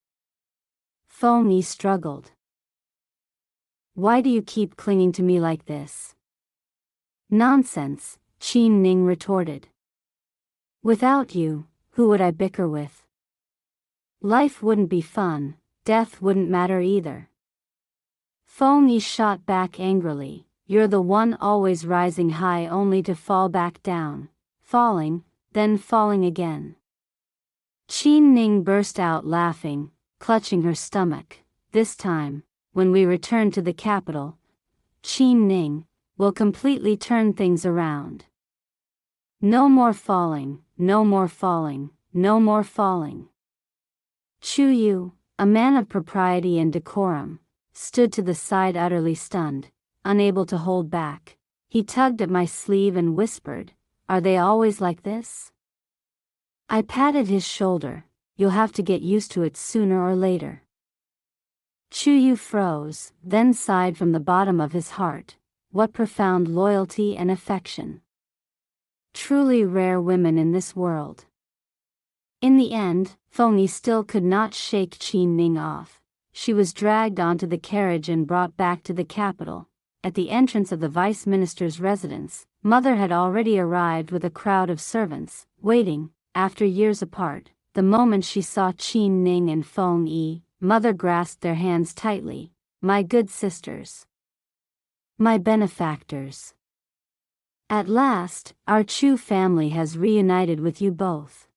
Feng Yi struggled. "Why do you keep clinging to me like this?" "Nonsense," Qin Ning retorted. Without you, who would I bicker with? Life wouldn't be fun, death wouldn't matter either. Feng Yi shot back angrily, you're the one always rising high only to fall back down, falling, then falling again. Qin Ning burst out laughing, clutching her stomach. This time, when we return to the capital, Qin Ning will completely turn things around. No more falling, no more falling, no more falling. Chu Yu, a man of propriety and decorum, stood to the side utterly stunned, unable to hold back. He tugged at my sleeve and whispered, "Are they always like this?" I patted his shoulder, "You'll have to get used to it sooner or later." Chu Yu froze, then sighed from the bottom of his heart. What profound loyalty and affection. Truly rare women in this world. In the end, Feng Yi still could not shake Qin Ning off. She was dragged onto the carriage and brought back to the capital. At the entrance of the vice minister's residence, Mother had already arrived with a crowd of servants, waiting. After years apart, the moment she saw Qin Ning and Feng Yi, Mother grasped their hands tightly. "My good sisters. My benefactors. At last, our Chu family has reunited with you both."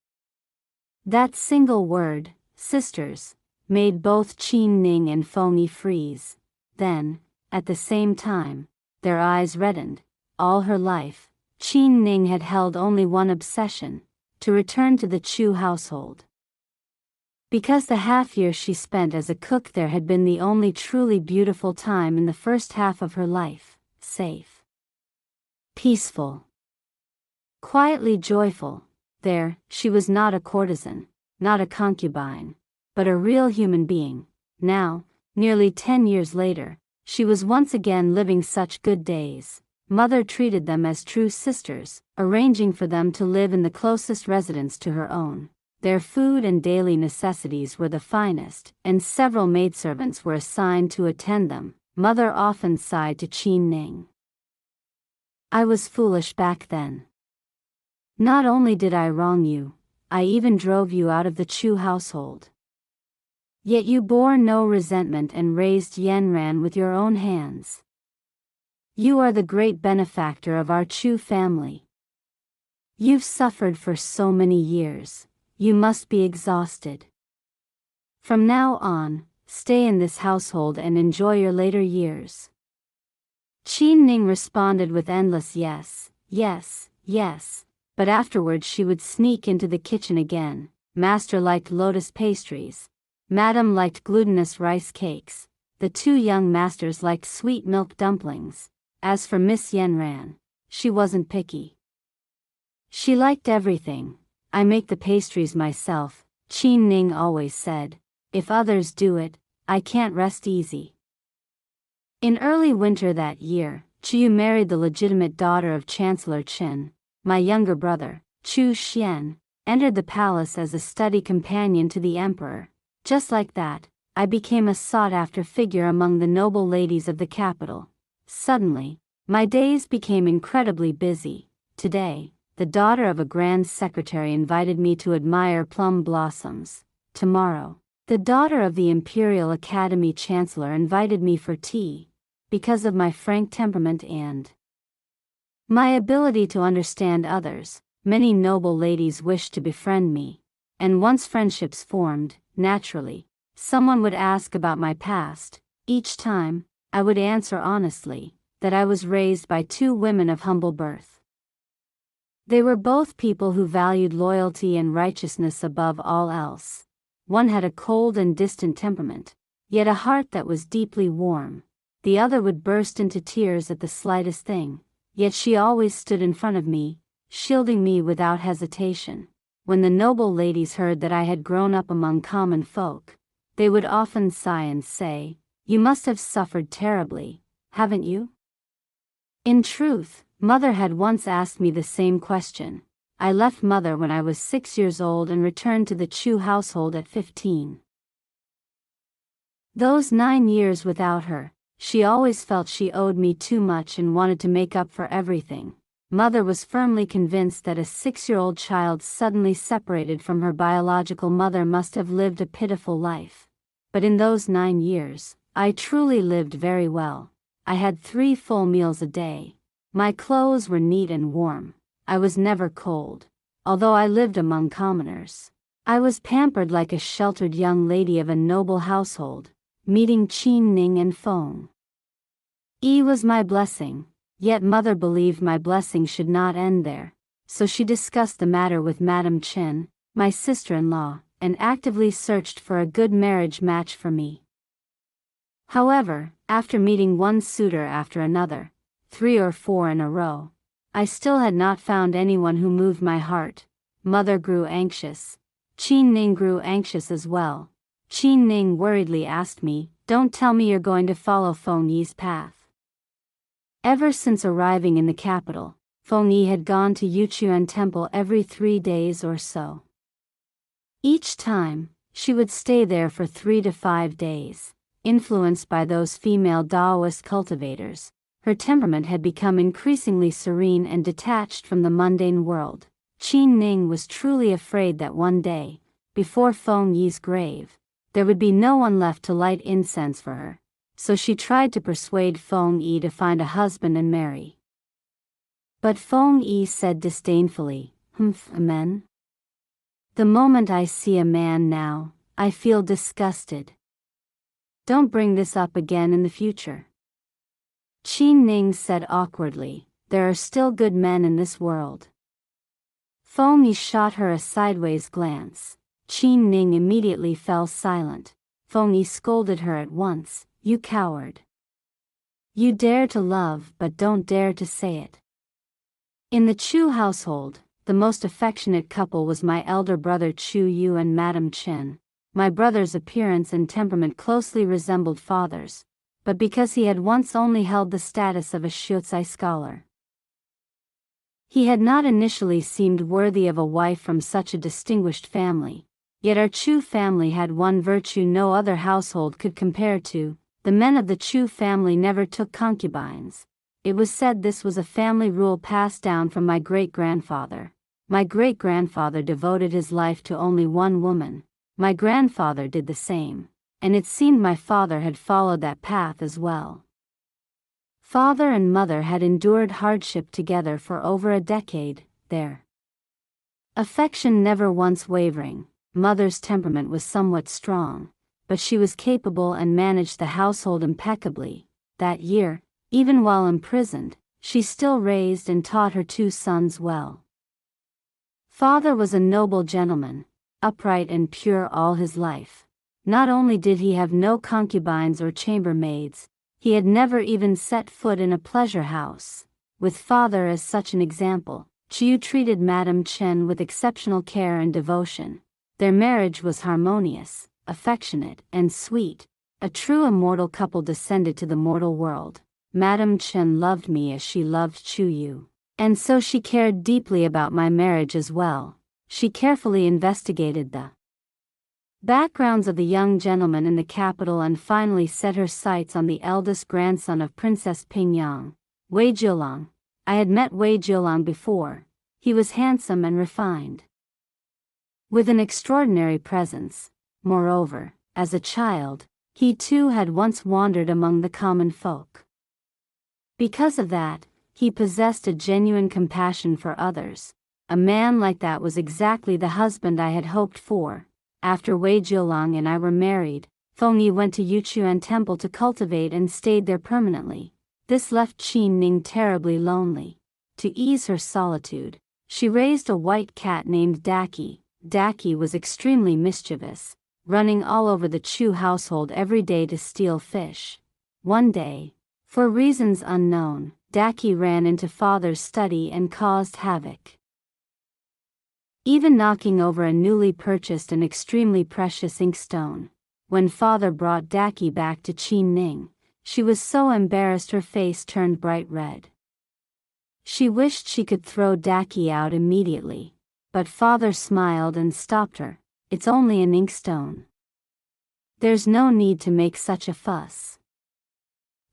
That single word, sisters, made both Qin Ning and Feng Yi freeze. Then, at the same time, their eyes reddened. All her life, Qin Ning had held only one obsession: to return to the Chu household. Because the half-year she spent as a cook there had been the only truly beautiful time in the first half of her life, safe, peaceful, quietly joyful. There, she was not a courtesan, not a concubine, but a real human being. Now, nearly 10 years later, she was once again living such good days. Mother treated them as true sisters, arranging for them to live in the closest residence to her own. Their food and daily necessities were the finest, and several maidservants were assigned to attend them. Mother often sighed to Qin Ning. "I was foolish back then. Not only did I wrong you, I even drove you out of the Chu household. Yet you bore no resentment and raised Yanran with your own hands. You are the great benefactor of our Chu family. You've suffered for so many years. You must be exhausted. From now on, stay in this household and enjoy your later years." Qin Ning responded with endless yes, yes, yes, but afterwards she would sneak into the kitchen again. Master liked lotus pastries. Madam liked glutinous rice cakes. The two young masters liked sweet milk dumplings. As for Miss Yanran, she wasn't picky. She liked everything. "I make the pastries myself," Qin Ning always said. "If others do it, I can't rest easy." In early winter that year, Chu married the legitimate daughter of Chancellor Qin. My younger brother, Chu Xian, entered the palace as a study companion to the emperor. Just like that, I became a sought-after figure among the noble ladies of the capital. Suddenly, my days became incredibly busy. Today, the daughter of a grand secretary invited me to admire plum blossoms. Tomorrow, the daughter of the Imperial Academy Chancellor invited me for tea. Because of my frank temperament and my ability to understand others, many noble ladies wished to befriend me. And once friendships formed, naturally, someone would ask about my past. Each time, I would answer honestly that I was raised by two women of humble birth. They were both people who valued loyalty and righteousness above all else. One had a cold and distant temperament, yet a heart that was deeply warm. The other would burst into tears at the slightest thing, yet she always stood in front of me, shielding me without hesitation. When the noble ladies heard that I had grown up among common folk, they would often sigh and say, "You must have suffered terribly, haven't you?" In truth, Mother had once asked me the same question. I left Mother when I was 6 years old and returned to the Chu household at 15. Those 9 years without her, she always felt she owed me too much and wanted to make up for everything. Mother was firmly convinced that a 6-year-old child suddenly separated from her biological mother must have lived a pitiful life. But in those 9 years, I truly lived very well. I had 3 full meals a day. My clothes were neat and warm. I was never cold, although I lived among commoners. I was pampered like a sheltered young lady of a noble household, meeting Qin Ning and Feng Yi was my blessing. Yet mother believed my blessing should not end there, so she discussed the matter with Madame Chen, my sister-in-law, and actively searched for a good marriage match for me. However, after meeting one suitor after another, 3 or 4 in a row, I still had not found anyone who moved my heart. Mother grew anxious. Qin Ning grew anxious as well. Qin Ning worriedly asked me, "Don't tell me you're going to follow Feng Yi's path." Ever since arriving in the capital, Feng Yi had gone to Yuchuan Temple every 3 days or so. Each time, she would stay there for 3 to 5 days. Influenced by those female Taoist cultivators, her temperament had become increasingly serene and detached from the mundane world. Qin Ning was truly afraid that one day, before Feng Yi's grave, there would be no one left to light incense for her. So she tried to persuade Feng Yi to find a husband and marry. But Feng Yi said disdainfully, "Amen. The moment I see a man now, I feel disgusted. Don't bring this up again in the future." Qin Ning said awkwardly, "There are still good men in this world." Feng Yi shot her a sideways glance. Qin Ning immediately fell silent. Feng Yi scolded her at once, "You coward. You dare to love but don't dare to say it." In the Chu household, the most affectionate couple was my elder brother Chu Yu and Madame Chen. My brother's appearance and temperament closely resembled father's, but because he had once only held the status of a Shuozai scholar, he had not initially seemed worthy of a wife from such a distinguished family. Yet our Chu family had one virtue no other household could compare to. The men of the Chu family never took concubines. It was said this was a family rule passed down from my great-grandfather. My great-grandfather devoted his life to only one woman. My grandfather did the same, and it seemed my father had followed that path as well. Father and mother had endured hardship together for over a decade, their affection never once wavering. Mother's temperament was somewhat strong, but she was capable and managed the household impeccably. That year, even while imprisoned, she still raised and taught her 2 sons well. Father was a noble gentleman, upright and pure all his life. Not only did he have no concubines or chambermaids, he had never even set foot in a pleasure house. With father as such an example, Chu treated Madame Chen with exceptional care and devotion. Their marriage was harmonious, affectionate, and sweet. A true immortal couple descended to the mortal world. Madame Chen loved me as she loved Chu Yu, and so she cared deeply about my marriage as well. She carefully investigated the backgrounds of the young gentleman in the capital and finally set her sights on the eldest grandson of Princess Pingyang, Wei Jiulang. I had met Wei Jiulang before. He was handsome and refined, with an extraordinary presence. Moreover, as a child, he too had once wandered among the common folk. Because of that, he possessed a genuine compassion for others. A man like that was exactly the husband I had hoped for. After Wei Jiulang and I were married, Feng Yi went to Yuchuan Temple to cultivate and stayed there permanently. This left Qin Ning terribly lonely. To ease her solitude, she raised a white cat named Daki. Daki was extremely mischievous, running all over the Chu household every day to steal fish. One day, for reasons unknown, Daki ran into father's study and caused havoc, even knocking over a newly purchased and extremely precious inkstone. When father brought Daki back to Qin Ning, she was so embarrassed her face turned bright red. She wished she could throw Daki out immediately, but father smiled and stopped her. "It's only an inkstone. There's no need to make such a fuss."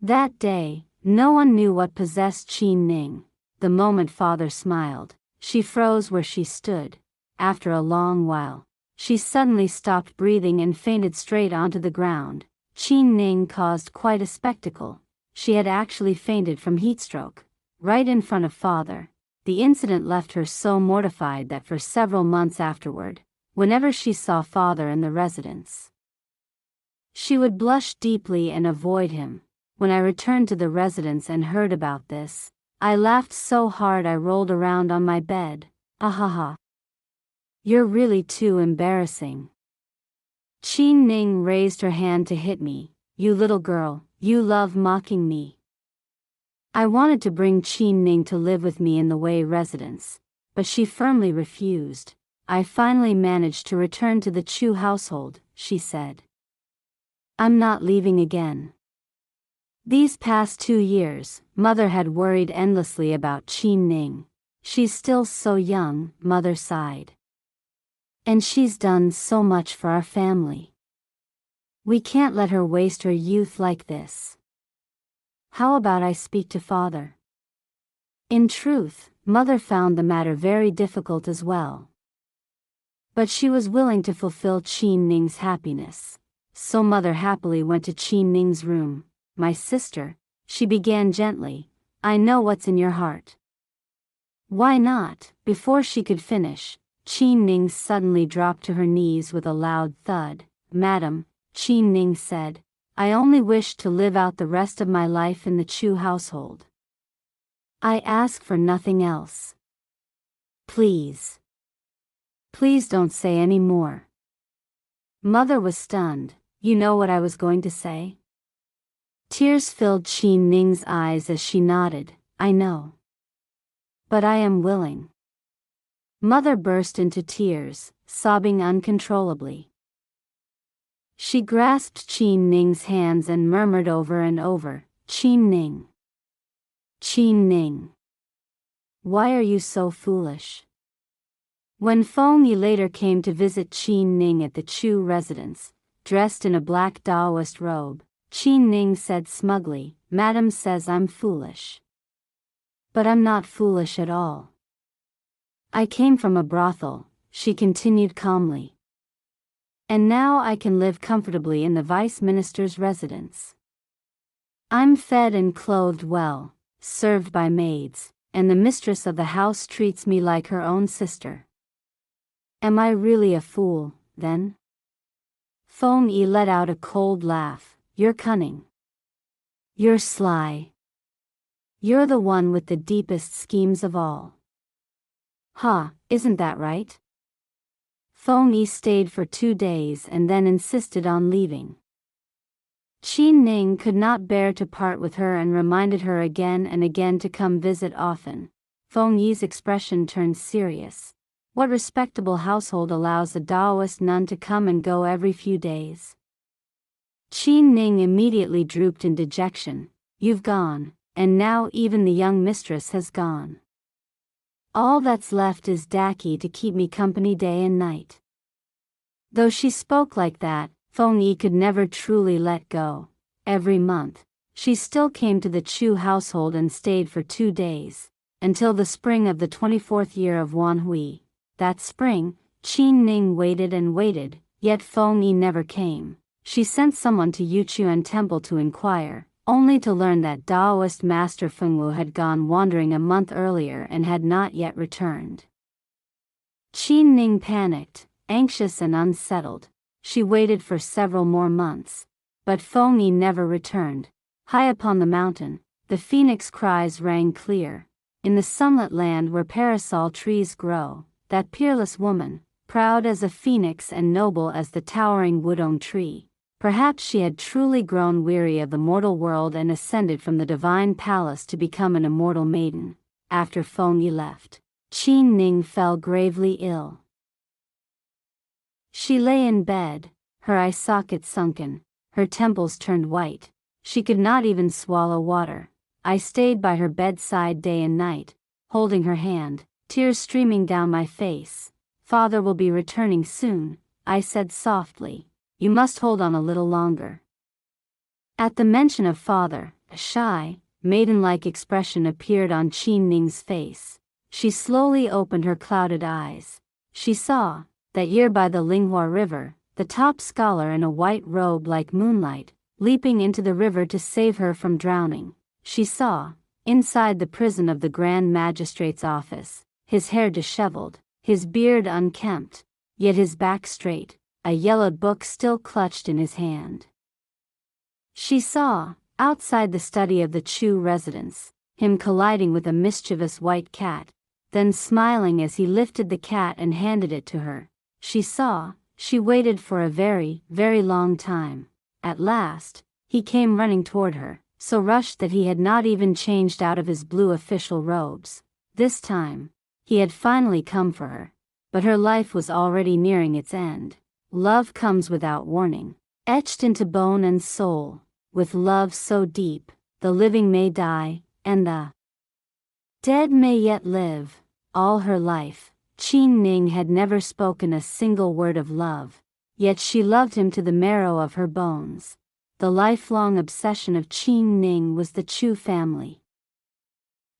That day, no one knew what possessed Qin Ning. the moment father smiled. She froze where she stood. After a long while, she suddenly stopped breathing and fainted straight onto the ground. Qin Ning caused quite a spectacle. She had actually fainted from heatstroke, right in front of father. The incident left her so mortified that for several months afterward, whenever she saw father in the residence, she would blush deeply and avoid him. When I returned to the residence and heard about this, I laughed so hard I rolled around on my bed. Ahaha. You're really too embarrassing. Qin Ning raised her hand to hit me. You little girl, you love mocking me. I wanted to bring Qin Ning to live with me in the Wei residence, but she firmly refused. I finally managed to return to the Chu household, she said. I'm not leaving again. These past 2 years, Mother had worried endlessly about Qin Ning. She's still so young, Mother sighed. And she's done so much for our family. We can't let her waste her youth like this. How about I speak to father? In truth, Mother found the matter very difficult as well. But she was willing to fulfill Qin Ning's happiness. So Mother happily went to Qin Ning's room. My sister, she began gently, I know what's in your heart. Why not? Before she could finish, Qin Ning suddenly dropped to her knees with a loud thud. Madam, Qin Ning said, I only wish to live out the rest of my life in the Chu household. I ask for nothing else. Please. Please don't say any more. Mother was stunned. You know what I was going to say? Tears filled Qin Ning's eyes as she nodded. I know. But I am willing. Mother burst into tears, sobbing uncontrollably. She grasped Qin Ning's hands and murmured over and over, Qin Ning. Qin Ning. Why are you so foolish? When Courtesan.Later came to visit Qin Ning at the Chu residence, dressed in a black Taoist robe, Qin Ning said smugly, Madam says I'm foolish. But I'm not foolish at all. I came from a brothel, she continued calmly. And now I can live comfortably in the vice minister's residence. I'm fed and clothed well, served by maids, and the mistress of the house treats me like her own sister. Am I really a fool, then? Courtesan let out a cold laugh. You're cunning. You're sly. You're the one with the deepest schemes of all. Ha, isn't that right? Courtesan stayed for 2 days and then insisted on leaving. Qin Ning could not bear to part with her and reminded her again and again to come visit often. Courtesan's expression turned serious. What respectable household allows a Taoist nun to come and go every few days? Qin Ning immediately drooped in dejection. You've gone, and now even the young mistress has gone. All that's left is Daki to keep me company day and night. Though she spoke like that, Courtesan could never truly let go. Every month, she still came to the Chu household and stayed for 2 days, until the spring of the 24th year of Wan Hui. That spring, Qin Ning waited and waited, yet Courtesan never came. She sent someone to Yuchuan Temple to inquire, only to learn that Taoist Master Fengwu had gone wandering a month earlier and had not yet returned. Qin Ning panicked, anxious and unsettled. She waited for several more months, but Courtesan never returned. High upon the mountain, the phoenix cries rang clear. In the sunlit land where parasol trees grow, that peerless woman, proud as a phoenix and noble as the towering wudong tree, perhaps she had truly grown weary of the mortal world and ascended from the divine palace to become an immortal maiden. After Courtesan left, Qin Ning fell gravely ill. She lay in bed, her eye sockets sunken, her temples turned white. She could not even swallow water. I stayed by her bedside day and night, holding her hand, tears streaming down my face. Father will be returning soon, I said softly. You must hold on a little longer. At the mention of father, a shy, maiden-like expression appeared on Qin Ning's face. She slowly opened her clouded eyes. She saw, that year by the Linghua River, the top scholar in a white robe like moonlight, leaping into the river to save her from drowning. She saw, inside the prison of the Grand Magistrate's office, his hair disheveled, his beard unkempt, yet his back straight, a yellowed book still clutched in his hand. She saw, outside the study of the Chu residence, him colliding with a mischievous white cat, then smiling as he lifted the cat and handed it to her. She waited for a very, very long time. At last, he came running toward her, so rushed that he had not even changed out of his blue official robes. This time, he had finally come for her, but her life was already nearing its end. Love comes without warning, etched into bone and soul. With love so deep, the living may die, and the dead may yet live. All her life, Qin Ning had never spoken a single word of love, yet she loved him to the marrow of her bones. The lifelong obsession of Qin Ning was the Chu family.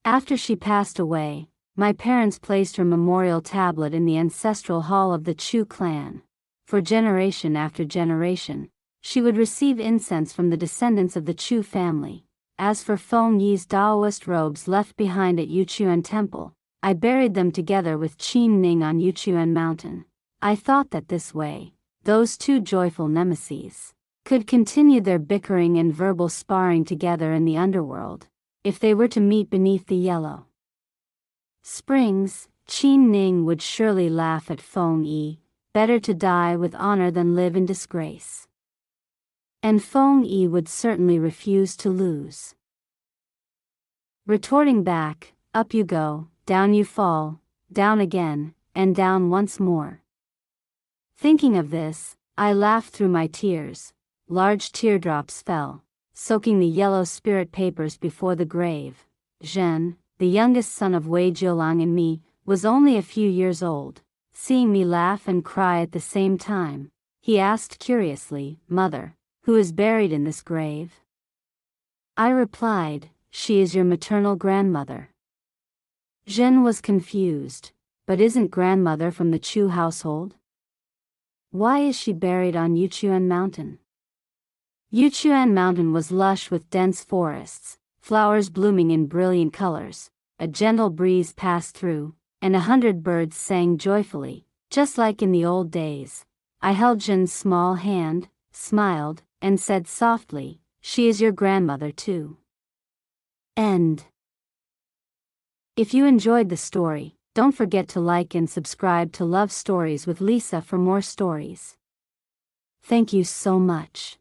After she passed away, my parents placed her memorial tablet in the ancestral hall of the Chu clan. For generation after generation, she would receive incense from the descendants of the Chu family. As for Feng Yi's Taoist robes left behind at Yuchuan Temple, I buried them together with Qin Ning on Yuchuan Mountain. I thought that this way, those two joyful nemeses could continue their bickering and verbal sparring together in the underworld, if they were to meet beneath the yellow springs. Qin Ning would surely laugh at Feng Yi. Better to die with honor than live in disgrace. And Feng Yi would certainly refuse to lose. Retorting back, up you go, down you fall, down again, and down once more. Thinking of this, I laughed through my tears. Large teardrops fell, soaking the yellow spirit papers before the grave. Zhen, the youngest son of Wei Jiulang and me, was only a few years old. Seeing me laugh and cry at the same time, he asked curiously, "Mother, who is buried in this grave?" I replied, "She is your maternal grandmother." Zhen was confused, "But isn't grandmother from the Chu household? Why is she buried on Yuchuan Mountain?" Yuchuan Mountain was lush with dense forests, flowers blooming in brilliant colors. A gentle breeze passed through, and 100 birds sang joyfully, just like in the old days. I held Zhen's small hand, smiled, and said softly, "She is your grandmother too." End. If you enjoyed the story, don't forget to like and subscribe to Love Stories with Lisa for more stories. Thank you so much.